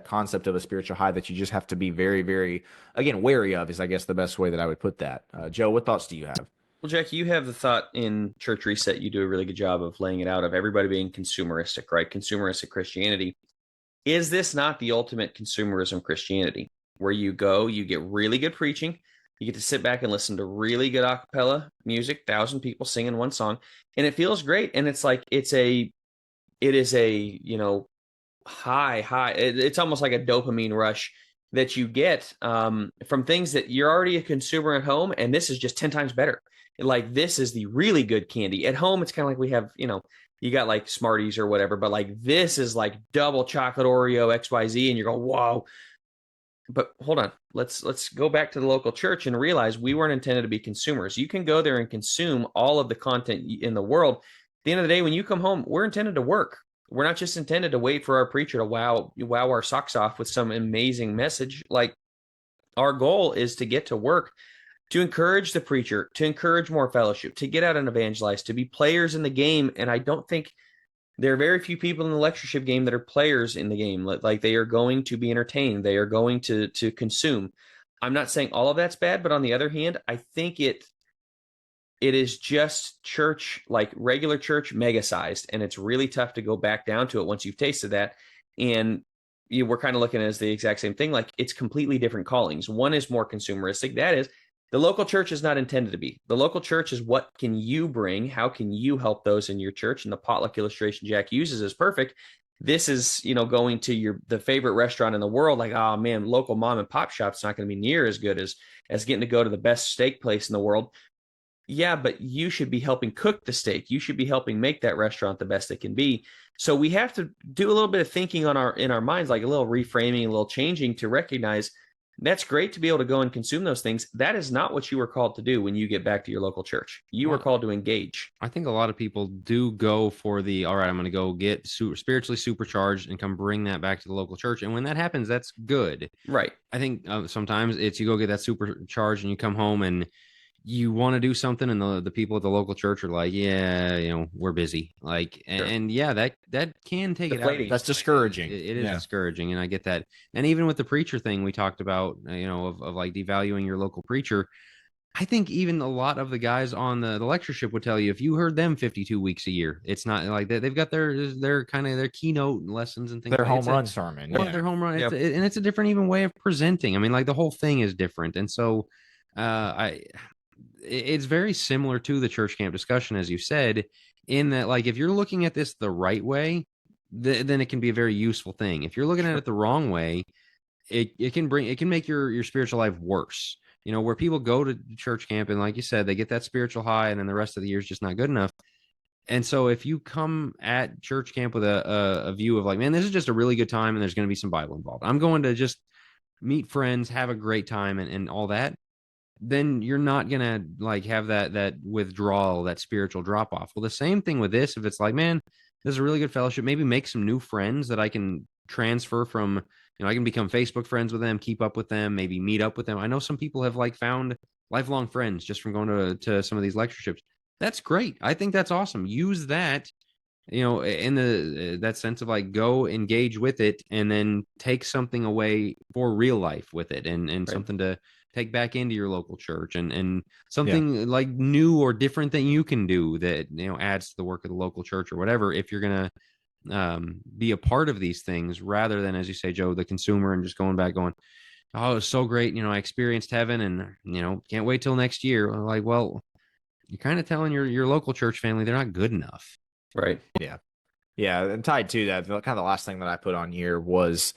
concept of a spiritual high that you just have to be very, very, again, wary of, is I guess the best way that I would put that. Joe, what thoughts do you have? Well, Jack, you have the thought in Church Reset. You do a really good job of laying it out, of everybody being consumeristic, right? Consumeristic Christianity. Is this not the ultimate consumerism Christianity, where you go, you get really good preaching, you get to sit back and listen to really good a cappella music, 1,000 people singing one song, and it feels great. And it's like, it is a, high. It's almost like a dopamine rush that you get from things that you're already a consumer at home, and this is just 10 times better. Like, this is the really good candy. At home, it's kind of like we have, you got like Smarties or whatever, but like this is like double chocolate Oreo XYZ, and you're going, whoa. But hold on, let's go back to the local church and realize we weren't intended to be consumers. You can go there and consume all of the content in the world. the end of the day, when you come home, we're intended to work. We're not just intended to wait for our preacher to wow our socks off with some amazing message. Like, our goal is to get to work, to encourage the preacher, to encourage more fellowship, to get out and evangelize, to be players in the game. And I don't think there are very few people in the lectureship game that are players in the game. Like, they are going to be entertained. They are going to consume. I'm not saying all of that's bad, but on the other hand, I think it is just church, like regular church, mega sized, and it's really tough to go back down to it once you've tasted that. And we're kind of looking at it as the exact same thing. Like, it's completely different callings. One is more consumeristic. That is, the local church is not intended to be. The local church is, what can you bring? How can you help those in your church? And the potluck illustration Jack uses is perfect. This is, going to the favorite restaurant in the world. Like, oh man, local mom and pop shop's not going to be near as good as getting to go to the best steak place in the world. Yeah, but you should be helping cook the steak. You should be helping make that restaurant the best it can be. So we have to do a little bit of thinking in our minds, like a little reframing, a little changing, to recognize that's great to be able to go and consume those things. That is not what you were called to do when you get back to your local church. You were called to engage. I think a lot of people do go for all right, I'm going to go get spiritually supercharged and come bring that back to the local church. And when that happens, that's good. Right. I think sometimes it's you go get that supercharged and you come home and you want to do something, and the people at the local church are like, yeah, we're busy. Like, Sure. and yeah, that can take Deflating. it out. That's discouraging. It is discouraging, and I get that. And even with the preacher thing we talked about, of like devaluing your local preacher, I think even a lot of the guys on the lectureship would tell you, if you heard them 52 weeks a year, it's not like that. They've got their kind of their keynote lessons and things. Their like home run sermon. Well, their home run. Yep. And it's a different even way of presenting. I mean, like, the whole thing is different. And so it's very similar to the church camp discussion, as you said, in that, like, if you're looking at this the right way, then it can be a very useful thing. If you're looking at it the wrong way, it can make your spiritual life worse. Where people go to church camp and, like you said, they get that spiritual high, and then the rest of the year is just not good enough. And so if you come at church camp with a view of like, man, this is just a really good time and there's going to be some Bible involved, I'm going to just meet friends, have a great time, and all that, then you're not going to like have that withdrawal, that spiritual drop off. Well, the same thing with this. If it's like, man, this is a really good fellowship, maybe make some new friends that I can transfer from, I can become Facebook friends with them, keep up with them, maybe meet up with them. I know some people have like found lifelong friends just from going to some of these lectureships. That's great. I think that's awesome. Use that, in that sense of like, go engage with it and then take something away for real life with it, and right. Something to take back into your local church, and something like new or different that you can do that, adds to the work of the local church or whatever, if you're going to be a part of these things, rather than, as you say, Joe, the consumer, and just going back going, oh, it was so great. I experienced heaven, and, can't wait till next year. Like, well, you're kind of telling your local church family they're not good enough. Right. Yeah. Yeah. And tied to that, kind of the last thing that I put on here was,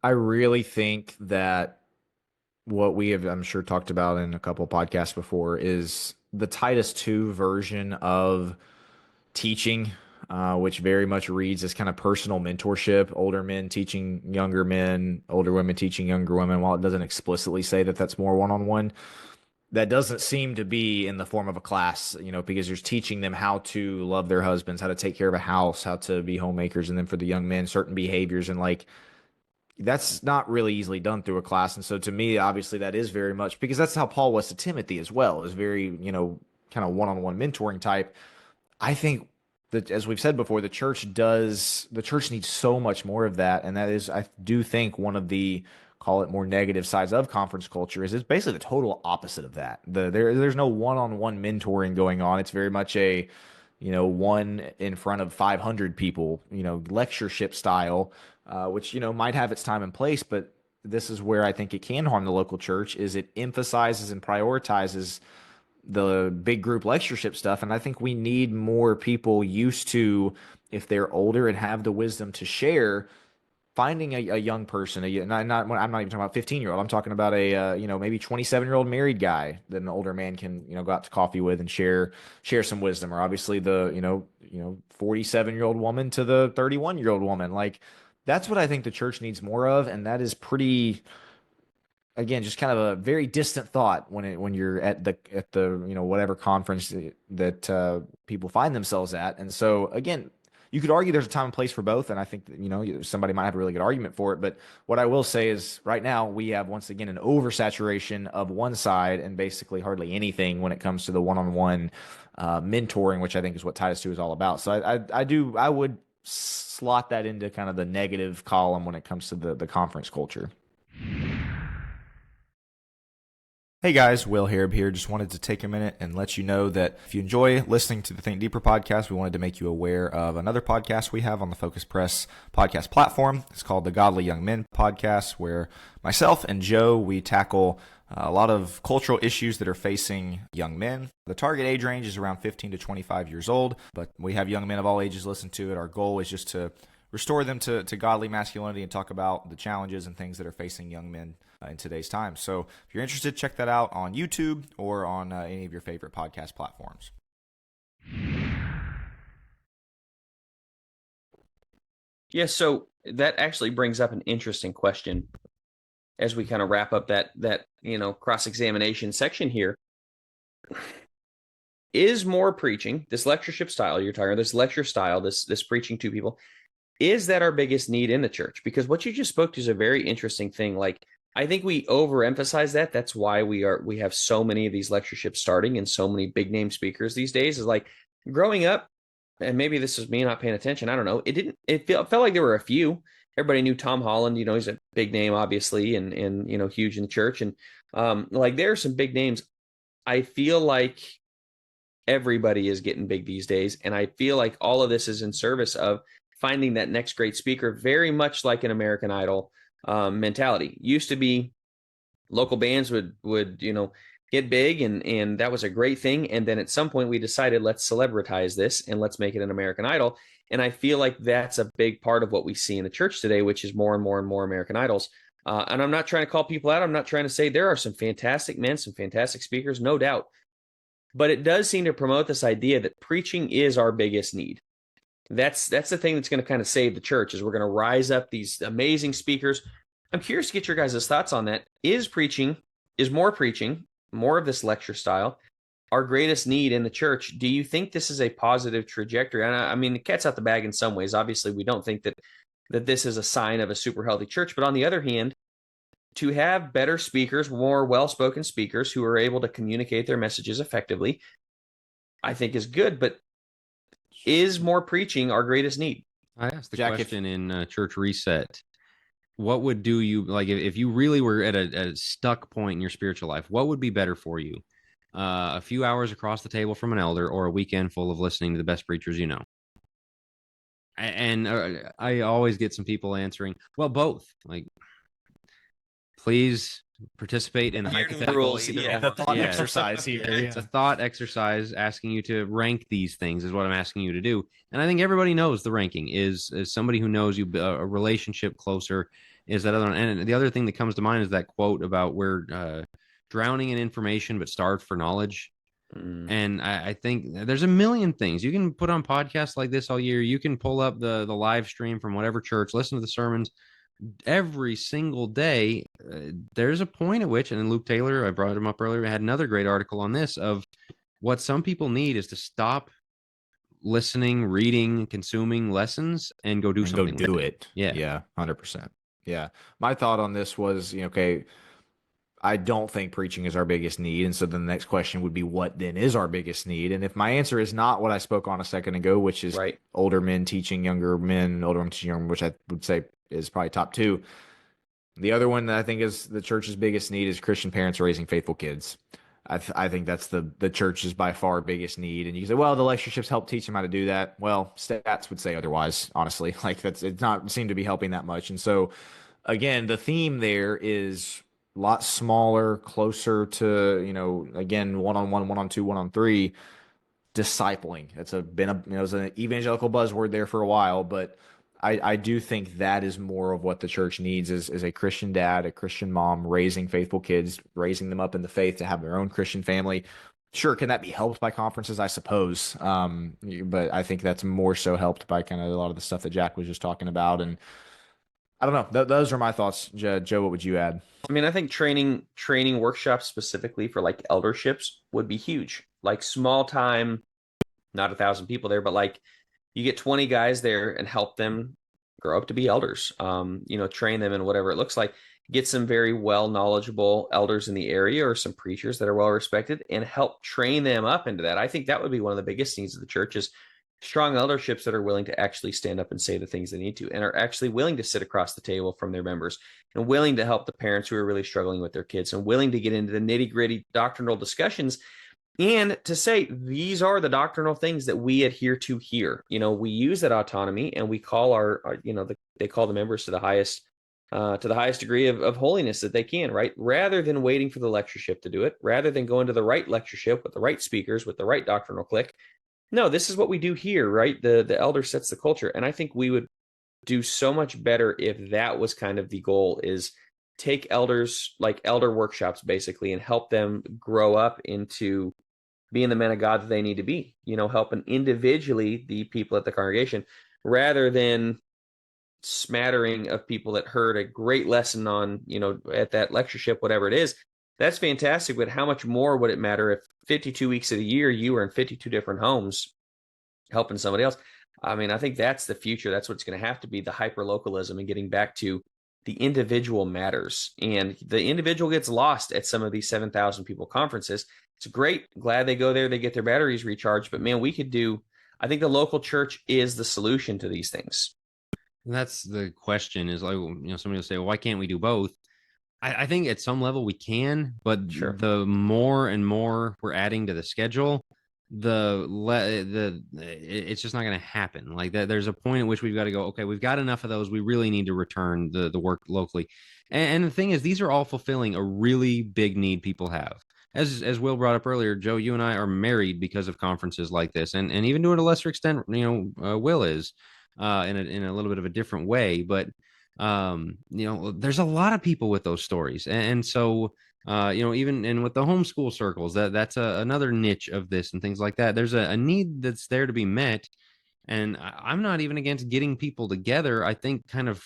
I really think that what we have, I'm sure, talked about in a couple of podcasts before, is the Titus 2 version of teaching, which very much reads as kind of personal mentorship, older men teaching younger men, older women teaching younger women. While it doesn't explicitly say that that's more one-on-one, that doesn't seem to be in the form of a class, because you're teaching them how to love their husbands, how to take care of a house, how to be homemakers, and then for the young men, certain behaviors. And like, that's not really easily done through a class. And so to me, obviously, that is very much, because that's how Paul was to Timothy as well, is very, kind of one-on-one mentoring type. I think that, as we've said before, the church needs so much more of that. And that is, I do think, one of the, call it, more negative sides of conference culture is it's basically the total opposite of that. There's no one-on-one mentoring going on. It's very much a, one in front of 500 people, lectureship style, which, might have its time and place. But this is where I think it can harm the local church, is it emphasizes and prioritizes the big group lectureship stuff. And I think we need more people used to, if they're older and have the wisdom to share, finding a young person, I'm not even talking about 15-year-old. I'm talking about a maybe 27-year-old married guy that an older man can go out to coffee with and share some wisdom, or obviously the 47-year-old woman to the 31-year-old woman. Like, that's what I think the church needs more of, and that is pretty again, just kind of a very distant thought when you're at the whatever conference that people find themselves at. And so again, you could argue there's a time and place for both, and I think that somebody might have a really good argument for it. But what I will say is, right now we have once again an oversaturation of one side and basically hardly anything when it comes to the one-on-one mentoring, which I think is what Titus 2 is all about. So I would slot that into kind of the negative column when it comes to the conference culture. Hey guys, Will Harrub here. Just wanted to take a minute and let you know that if you enjoy listening to the Think Deeper podcast, we wanted to make you aware of another podcast we have on the Focus Press podcast platform. It's called the Godly Young Men podcast, where myself and Joe, we tackle a lot of cultural issues that are facing young men. The target age range is around 15 to 25 years old, but we have young men of all ages listen to it. Our goal is just to restore them to godly masculinity and talk about the challenges and things that are facing young men in today's time. So if you're interested, check that out on YouTube or on any of your favorite podcast platforms. Yeah, so that actually brings up an interesting question as we kind of wrap up that cross-examination section here. Is more preaching, this lectureship style you're talking about, this lecture style, this preaching to people, is that our biggest need in the church? Because what you just spoke to is a very interesting thing. Like, I think we overemphasize that. That's why we have so many of these lectureships starting and so many big name speakers these days. Is like growing up, and maybe this is me not paying attention. I don't know. It felt like there were a few. Everybody knew Tom Holland. He's a big name, obviously, and huge in the church. And like there are some big names. I feel like everybody is getting big these days, and I feel like all of this is in service of finding that next great speaker, very much like an American Idol mentality. Used to be local bands would get big, and that was a great thing. And then at some point we decided, let's celebritize this and let's make it an American Idol. And I feel like that's a big part of what we see in the church today, which is more and more and more American Idols. And I'm not trying to call people out. I'm not trying to say there are some fantastic men, some fantastic speakers, no doubt. But it does seem to promote this idea that preaching is our biggest need. That's the thing that's going to kind of save the church, is we're going to rise up these amazing speakers. I'm curious to get your guys' thoughts on that. Is more preaching, more of this lecture style, our greatest need in the church? Do you think this is a positive trajectory? And I mean, the cat's out the bag in some ways. Obviously, we don't think that this is a sign of a super healthy church. But on the other hand, to have better speakers, more well-spoken speakers who are able to communicate their messages effectively, I think is good. But is more preaching our greatest need? I asked the question in Church Reset. What would do you, like, if you really were at a stuck point in your spiritual life, what would be better for you? A few hours across the table from an elder, or a weekend full of listening to the best preachers you know? And I always get some people answering, well, both. Like, please participate in the hypothetical the thought exercise here. It's a thought exercise asking you to rank these things is what I'm asking you to do. And I think everybody knows the ranking is somebody who knows you, a relationship closer is that other one. And the other thing that comes to mind is that quote about we're drowning in information but starved for knowledge. And I think there's a million things you can put on podcasts like this all year. You can pull up the live stream from whatever church, listen to the sermons every single day. There's a point at which, and Luke Taylor, I brought him up earlier, had another great article on this, of what some people need is to stop listening, reading, consuming lessons and go do something. Go do it. Yeah. 100%. Yeah. My thought on this was, okay, I don't think preaching is our biggest need. And so then the next question would be, what then is our biggest need? And if my answer is not what I spoke on a second ago, which is older men teaching younger men, older men teaching younger, which I would say is probably top two. The other one that I think is the church's biggest need is Christian parents raising faithful kids. I think that's the church's by far biggest need. And you can say, well, the lectureships help teach them how to do that. Well, stats would say otherwise, honestly. Like, it's not seem to be helping that much. And so, again, the theme there is a lot smaller, closer to, again, one-on-one, one-on-two, one-on-three, discipling. It's it was an evangelical buzzword there for a while, but I do think that is more of what the church needs is a Christian dad, a Christian mom raising faithful kids, raising them up in the faith to have their own Christian family. Sure, can that be helped by conferences? I suppose. But I think that's more so helped by kind of a lot of the stuff that Jack was just talking about. And I don't know. Those are my thoughts. Joe, what would you add? I mean, I think training workshops specifically for like elderships would be huge. Like small time, not 1,000 people there, but like you get 20 guys there and help them grow up to be elders. Train them in whatever it looks like. Get some very well knowledgeable elders in the area or some preachers that are well respected and help train them up into that. I think that would be one of the biggest needs of the church is strong elderships that are willing to actually stand up and say the things they need to and are actually willing to sit across the table from their members and willing to help the parents who are really struggling with their kids and willing to get into the nitty-gritty doctrinal discussions and to say these are the doctrinal things that we adhere to here. We use that autonomy and we call they call the members to the highest degree of holiness that they can, right? Rather than waiting for the lectureship to do it, rather than going to the right lectureship with the right speakers with the right doctrinal clique. No, this is what we do here, right? The elder sets the culture. And I think we would do so much better if that was kind of the goal is take elders like elder workshops basically and help them grow up into being the men of God that they need to be, helping individually the people at the congregation rather than smattering of people that heard a great lesson on, at that lectureship, whatever it is. That's fantastic. But how much more would it matter if 52 weeks of the year you were in 52 different homes helping somebody else? I mean, I think that's the future. That's what's going to have to be the hyper localism and getting back to the individual matters. And the individual gets lost at some of these 7,000 people conferences. It's great. Glad they go there. They get their batteries recharged. But man, I think the local church is the solution to these things. And that's the question is like, somebody will say, well, why can't we do both? I think at some level we can, but Sure. the more and more we're adding to the schedule, it's just not going to happen. Like that, there's a point at which we've got to go, okay, we've got enough of those. We really need to return the work locally. And the thing is, these are all fulfilling a really big need people have. As Will brought up earlier, Joe, you and I are married because of conferences like this, and even to a lesser extent, Will is in a little bit of a different way, but there's a lot of people with those stories, and so even and with the homeschool circles, that's another niche of this and things like that. There's a need that's there to be met, and I'm not even against getting people together. I think kind of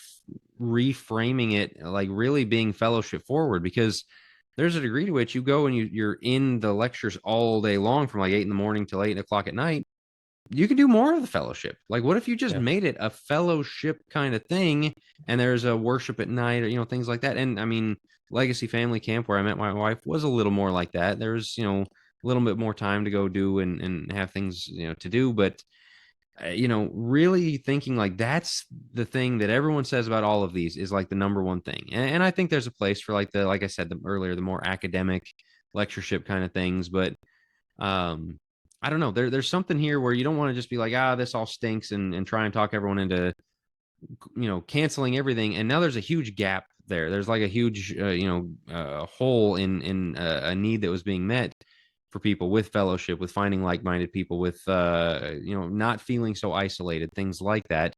reframing it like really being fellowship forward, because there's a degree to which you go and you're in the lectures all day long from like 8 a.m. till 8 o'clock at night. You could do more of the fellowship. Like, what if you just made it a fellowship kind of thing and there's a worship at night or, things like that. And I mean, Legacy Family Camp, where I met my wife, was a little more like that. There's, a little bit more time to go do and have things, to do. But, really thinking like that's the thing that everyone says about all of these is like the number one thing. And I think there's a place for like I said earlier, the more academic lectureship kind of things. But, I don't know. There's something here where you don't want to just be like, this all stinks and try and talk everyone into, canceling everything. And now there's a huge gap there. There's like a huge, hole in a need that was being met for people with fellowship, with finding like-minded people, with, not feeling so isolated, things like that.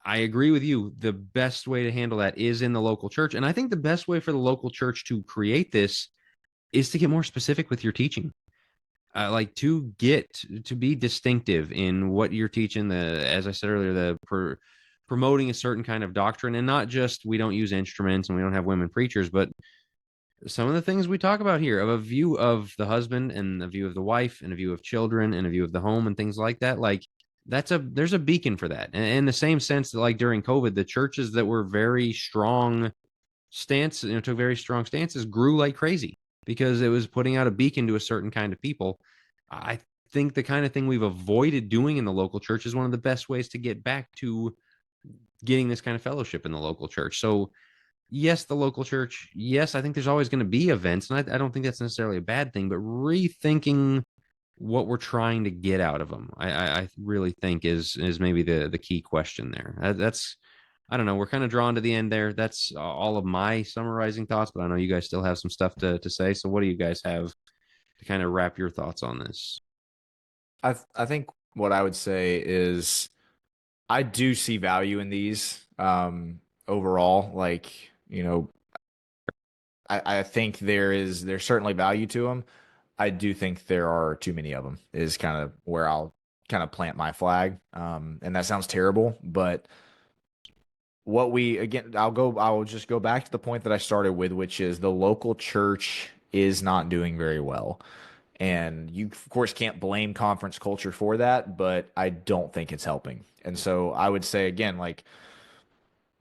I agree with you. The best way to handle that is in the local church. And I think the best way for the local church to create this is to get more specific with your teaching. Like to be distinctive in what you're teaching, as I said earlier, promoting a certain kind of doctrine, and not just we don't use instruments and we don't have women preachers, but some of the things we talk about here of a view of the husband and a view of the wife and a view of children and a view of the home and things like that. Like there's a beacon for that. And in the same sense that like during COVID, the churches that were very strong took very strong stances grew like crazy, because it was putting out a beacon to a certain kind of people. I think the kind of thing we've avoided doing in the local church is one of the best ways to get back to getting this kind of fellowship in the local church. So yes, the local church, yes, I think there's always going to be events, and I don't think that's necessarily a bad thing, but rethinking what we're trying to get out of them, I really think is maybe the key question there. That's I don't know. We're kind of drawn to the end there. That's all of my summarizing thoughts, but I know you guys still have some stuff to say. So what do you guys have to kind of wrap your thoughts on this? I think what I would say is I do see value in these overall. Like, I think there's certainly value to them. I do think there are too many of them is kind of where I'll kind of plant my flag. And that sounds terrible, but I'll just go back to the point that I started with, which is the local church is not doing very well. And you, of course, can't blame conference culture for that, but I don't think it's helping. And so I would say again, like,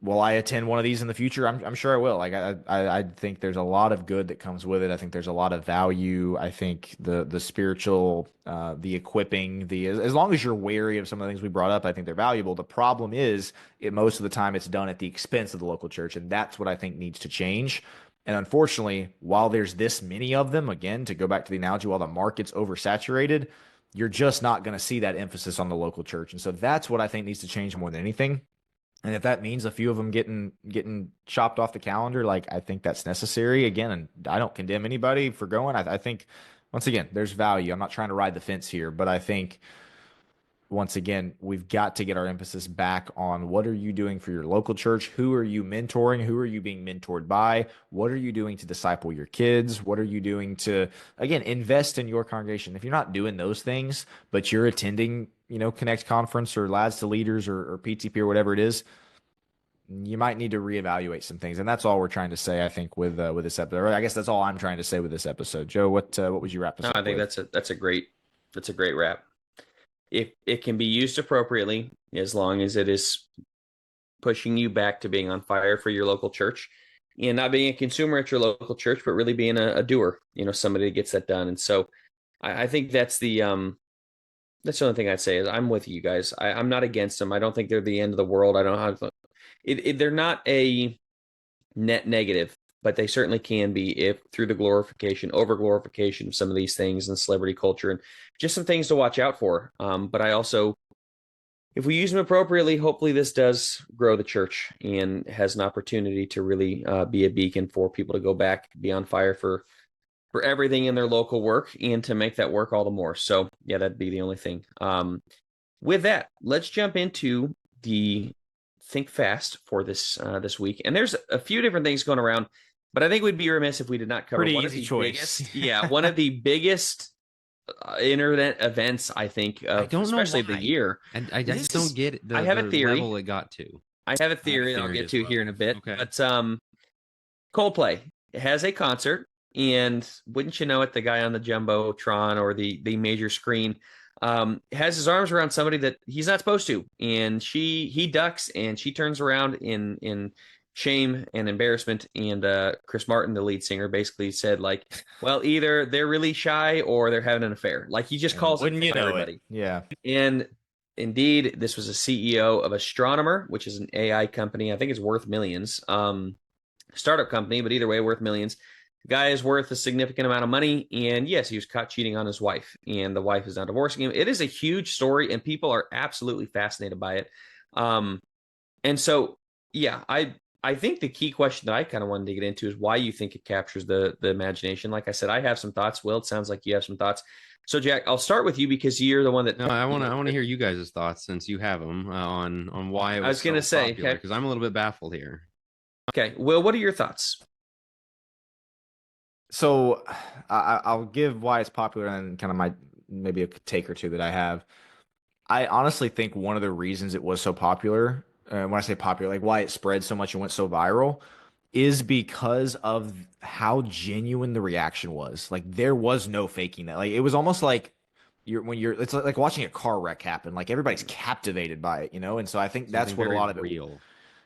will I attend one of these in the future? I'm sure I will. Like I think there's a lot of good that comes with it. I think there's a lot of value. I think the spiritual, the equipping, as long as you're wary of some of the things we brought up, I think they're valuable. The problem is, most of the time it's done at the expense of the local church, and that's what I think needs to change. And unfortunately, while there's this many of them, again, to go back to the analogy, while the market's oversaturated, you're just not going to see that emphasis on the local church. And so that's what I think needs to change more than anything. And if that means a few of them getting chopped off the calendar, like, I think that's necessary. Again, and I don't condemn anybody for going. I think, once again, there's value. I'm not trying to ride the fence here, but I think, once again, we've got to get our emphasis back on what are you doing for your local church? Who are you mentoring? Who are you being mentored by? What are you doing to disciple your kids? What are you doing to, again, invest in your congregation? If you're not doing those things, but you're attending, Connect Conference or Lads to Leaders or PTP or whatever it is, you might need to reevaluate some things. And that's all we're trying to say, I think, with this episode. Or I guess that's all I'm trying to say with this episode. Joe, what would you wrap this up I think with? that's a great wrap. If it can be used appropriately, as long as it is pushing you back to being on fire for your local church and not being a consumer at your local church, but really being a doer, somebody that gets that done. And so I think that's the only thing I'd say is I'm with you guys. I'm not against them. I don't think they're the end of the world. I don't know how they're not a net negative, but they certainly can be if through the over glorification of some of these things and celebrity culture and just some things to watch out for. But I also, if we use them appropriately, hopefully this does grow the church and has an opportunity to really be a beacon for people to go back, be on fire for everything in their local work and to make that work all the more. So yeah, that'd be the only thing. With that, let's jump into the Think Fast for this week. And there's a few different things going around, but I think we'd be remiss if we did not cover Pretty one easy of the choice. biggest, one of the biggest internet events, I think, I don't especially know of why. the year. And I just don't get it, I have a the theory. level it got to. I have a theory I'll get to here in a bit. Okay. But Coldplay has a concert, and wouldn't you know it, the guy on the Jumbotron or the major screen has his arms around somebody that he's not supposed to, and he ducks and she turns around in shame and embarrassment, and Chris Martin, the lead singer, basically said, like, well, either they're really shy or they're having an affair. Like, he just calls Wouldn't you know everybody. it? Yeah. And indeed, this was a CEO of Astronomer, which is an AI company. I think it's worth millions. Startup company, but either way, worth millions. The guy is worth a significant amount of money, and yes, he was caught cheating on his wife, and the wife is now divorcing him. It is a huge story, and people are absolutely fascinated by it. And so, yeah, I think the key question that I kind of wanted to get into is why you think it captures the imagination. Like I said, I have some thoughts. Will, it sounds like you have some thoughts. So, Jack, I'll start with you because you're the one that. No, I want to hear you guys' thoughts since you have them on why it was. I was going to say, because I'm a little bit baffled here. Okay, Will, what are your thoughts? So I'll give why it's popular and kind of maybe a take or two that I have. I honestly think one of the reasons it was so popular, when I say popular, like why it spread so much and went so viral, is because of how genuine the reaction was. Like, there was no faking that. Like, it was almost like it's like watching a car wreck happen. Like, everybody's captivated by it, And so I think that's what a lot of it. Real.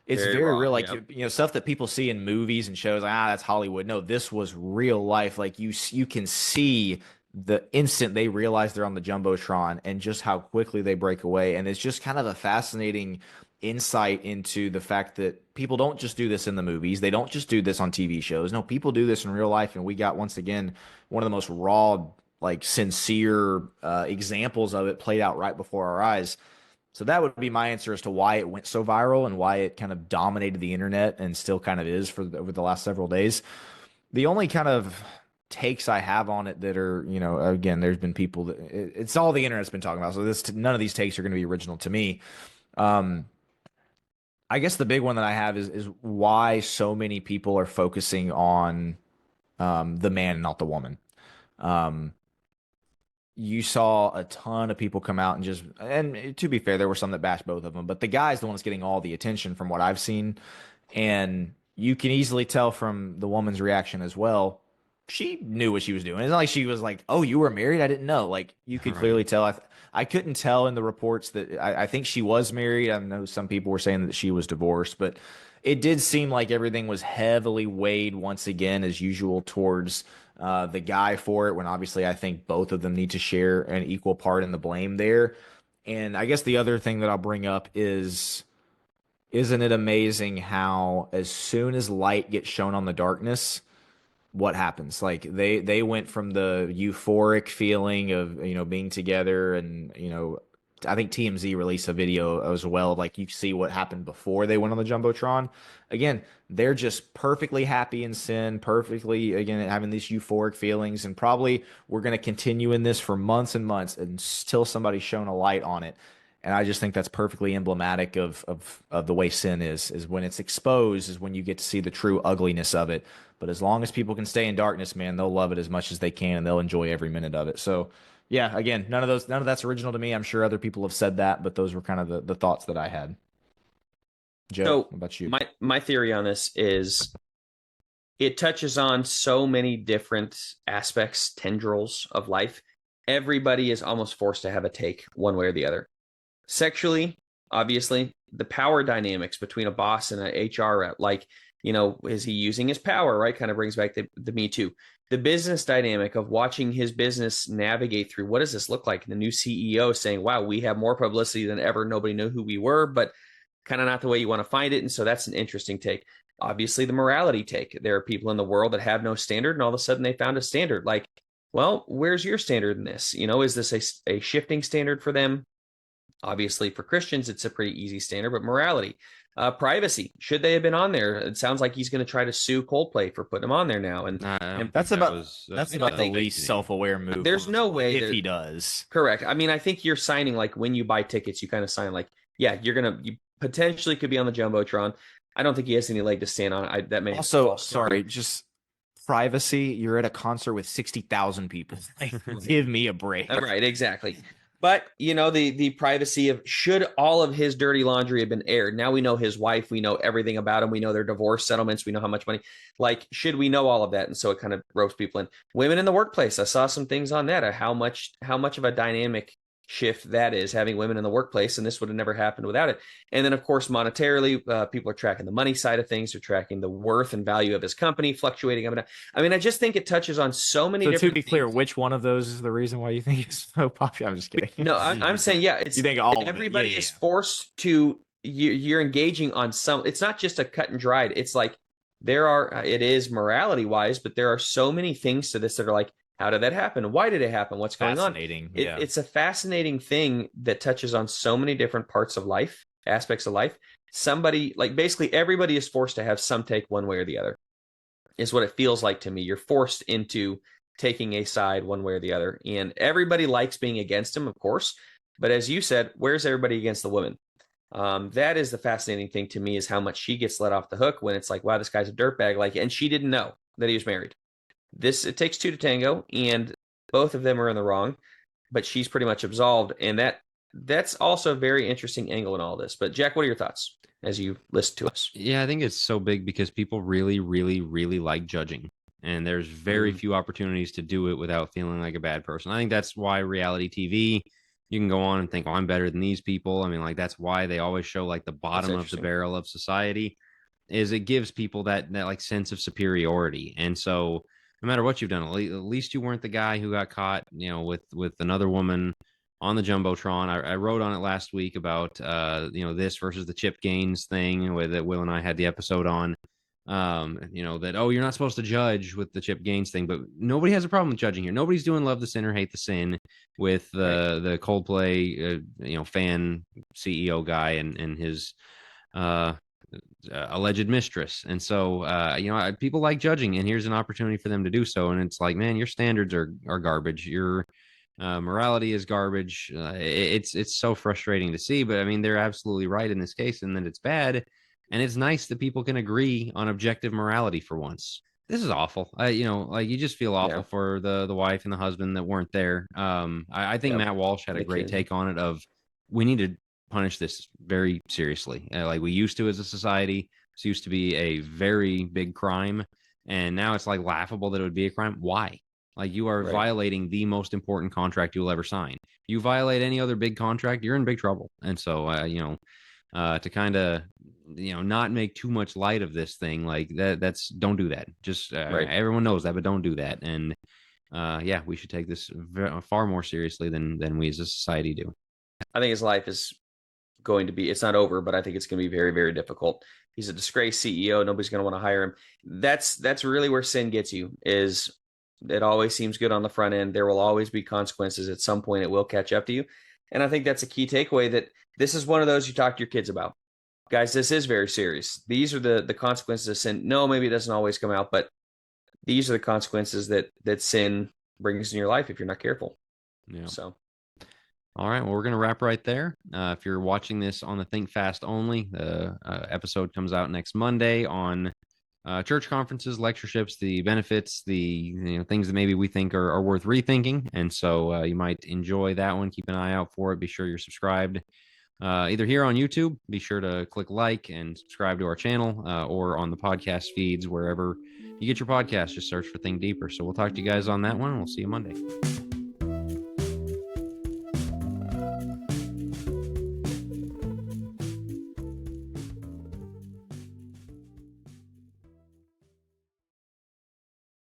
It's Very very raw, real, like, yep. Stuff that people see in movies and shows. Like, that's Hollywood. No, this was real life. Like, you can see the instant they realize they're on the Jumbotron and just how quickly they break away. And it's just kind of a fascinating insight into the fact that people don't just do this in the movies. They don't just do this on TV shows. No, people do this in real life. And we got, once again, one of the most raw, like, sincere examples of it played out right before our eyes. So that would be my answer as to why it went so viral and why it kind of dominated the internet and still kind of is over the last several days. The only kind of takes I have on it that are, again, there's been people that it's all the internet's been talking about. So none of these takes are going to be original to me. I guess the big one that I have is why so many people are focusing on the man and not the woman. you saw a ton of people come out and to be fair, there were some that bashed both of them, but the guy's the one that's getting all the attention from what I've seen. And you can easily tell from the woman's reaction as well. She knew what she was doing. It's not like she was like, "Oh, you were married? I didn't know." Like you could clearly tell. I couldn't tell in the reports that I think she was married. I know some people were saying that she was divorced, but it did seem like everything was heavily weighed once again, as usual, towards the guy for it. When obviously I think both of them need to share an equal part in the blame there. And I guess the other thing that I'll bring up is, isn't it amazing how as soon as light gets shown on the darkness, what happens? Like they went from the euphoric feeling of, being together, and, I think TMZ released a video as well. Like you see what happened before they went on the Jumbotron. Again, they're just perfectly happy in sin, perfectly, again, having these euphoric feelings. And probably we're going to continue in this for months and months until somebody's shown a light on it. And I just think that's perfectly emblematic of the way sin is when it's exposed is when you get to see the true ugliness of it. But as long as people can stay in darkness, man, they'll love it as much as they can, and they'll enjoy every minute of it. So yeah, again, none of that's original to me. I'm sure other people have said that, but those were kind of the thoughts that I had. Joe, So what about you? my theory on this is it touches on so many different aspects, tendrils of life. Everybody is almost forced to have a take one way or the other. Sexually, obviously, the power dynamics between a boss and an HR rep, like, is he using his power, right? Kind of brings back the Me Too. The business dynamic of watching his business navigate through what does this look like? And the new CEO saying, wow, we have more publicity than ever. Nobody knew who we were, but kind of not the way you want to find it. And so that's an interesting take. Obviously, the morality take. There are people in the world that have no standard, and all of a sudden they found a standard. Like, well, where's your standard in this? Is this a shifting standard for them? Obviously, for Christians, it's a pretty easy standard, but morality, privacy, should they have been on there? It sounds like he's going to try to sue Coldplay for putting them on there now. And that's about the least self-aware move. There's no way if he does. Correct. I mean, I think you're signing, like when you buy tickets, you kind of sign like, yeah, you potentially could be on the Jumbotron. I don't think he has any leg to stand on. That may also, sorry, just privacy. You're at a concert with 60,000 people. Like, give me a break. Right, exactly. But, the privacy of, should all of his dirty laundry have been aired? Now we know his wife. We know everything about him. We know their divorce settlements. We know how much money. Like, should we know all of that? And so it kind of ropes people in. Women in the workplace. I saw some things on that. How much of a dynamic shift that is, having women in the workplace. And this would have never happened without it. And then, of course, monetarily, people are tracking the money side of things. They're tracking the worth and value of his company fluctuating. I mean, I just think it touches on so many different to be clear, things. Which one of those is the reason why you think it's so popular? I'm just kidding. No, I'm saying, yeah, it's, you think all everybody is forced to, you're engaging on some, it's not just a cut and dried. It's like, it is morality wise, but there are so many things to this that are like, how did that happen? Why did it happen? What's going on? Yeah. It's a fascinating thing that touches on so many different parts of life, aspects of life. Basically everybody is forced to have some take one way or the other, is what it feels like to me. You're forced into taking a side one way or the other. And everybody likes being against him, of course. But as you said, where's everybody against the woman? That is the fascinating thing to me, is how much she gets let off the hook when it's like, wow, this guy's a dirtbag. And she didn't know that he was married. It takes two to tango, and both of them are in the wrong, but she's pretty much absolved. And that's also a very interesting angle in all this. But Jack, what are your thoughts as you listen to us? Yeah, I think it's so big because people really, really, really like judging. And there's very few opportunities to do it without feeling like a bad person. I think that's why reality TV, you can go on and think, oh, I'm better than these people. I mean, like, that's why they always show like the bottom of the barrel of society, is it gives people that like sense of superiority. And so no matter what you've done, at least you weren't the guy who got caught, with another woman on the Jumbotron. I wrote on it last week about, this versus the Chip Gaines thing that Will and I had the episode on. That, you're not supposed to judge with the Chip Gaines thing, but nobody has a problem with judging here. Nobody's doing love the sinner, hate the sin with the Coldplay, fan CEO guy and his alleged mistress. And so people like judging, and here's an opportunity for them to do so. And it's like, man, your standards are garbage. Your morality is garbage. It's so frustrating to see, but I mean, they're absolutely right in this case, and that it's bad. And it's nice that people can agree on objective morality for once. this is awful. Like you just feel awful Yeah. for the wife and the husband that weren't there. I think Yep. Matt Walsh had And a the great kid. take on it of we need to punish this very seriously. Like we used to as a society. This used to be a very big crime, and now it's like laughable that it would be a crime. Why? Like you are Right. violating the most important contract you will ever sign. You violate any other big contract, you're in big trouble. And so, to kind of not make too much light of this thing like that's don't do that. Just Right. everyone knows that, but don't do that. And yeah, we should take this far more seriously than we as a society do. I think his life is going to be, it's not over, but I think it's going to be very, very difficult. He's a disgraced CEO. Nobody's going to want to hire him. That's really where sin gets you, is it always seems good on the front end. There will always be consequences. At some point it will catch up to you. And I think that's a key takeaway, that this is one of those you talk to your kids about. Guys, this is very serious. These are the consequences of sin. No, maybe it doesn't always come out, but these are the consequences that sin brings in your life if you're not careful. Yeah. So, All right. Well, we're going to wrap right there. If you're watching this on the Think Fast only, the episode comes out next Monday on church conferences, lectureships, the benefits, the things that maybe we think are worth rethinking. And so you might enjoy that one. Keep an eye out for it. Be sure you're subscribed. Either here on YouTube, be sure to click like and subscribe to our channel, or on the podcast feeds, wherever you get your podcast. Just search for Think Deeper. So we'll talk to you guys on that one, and we'll see you Monday.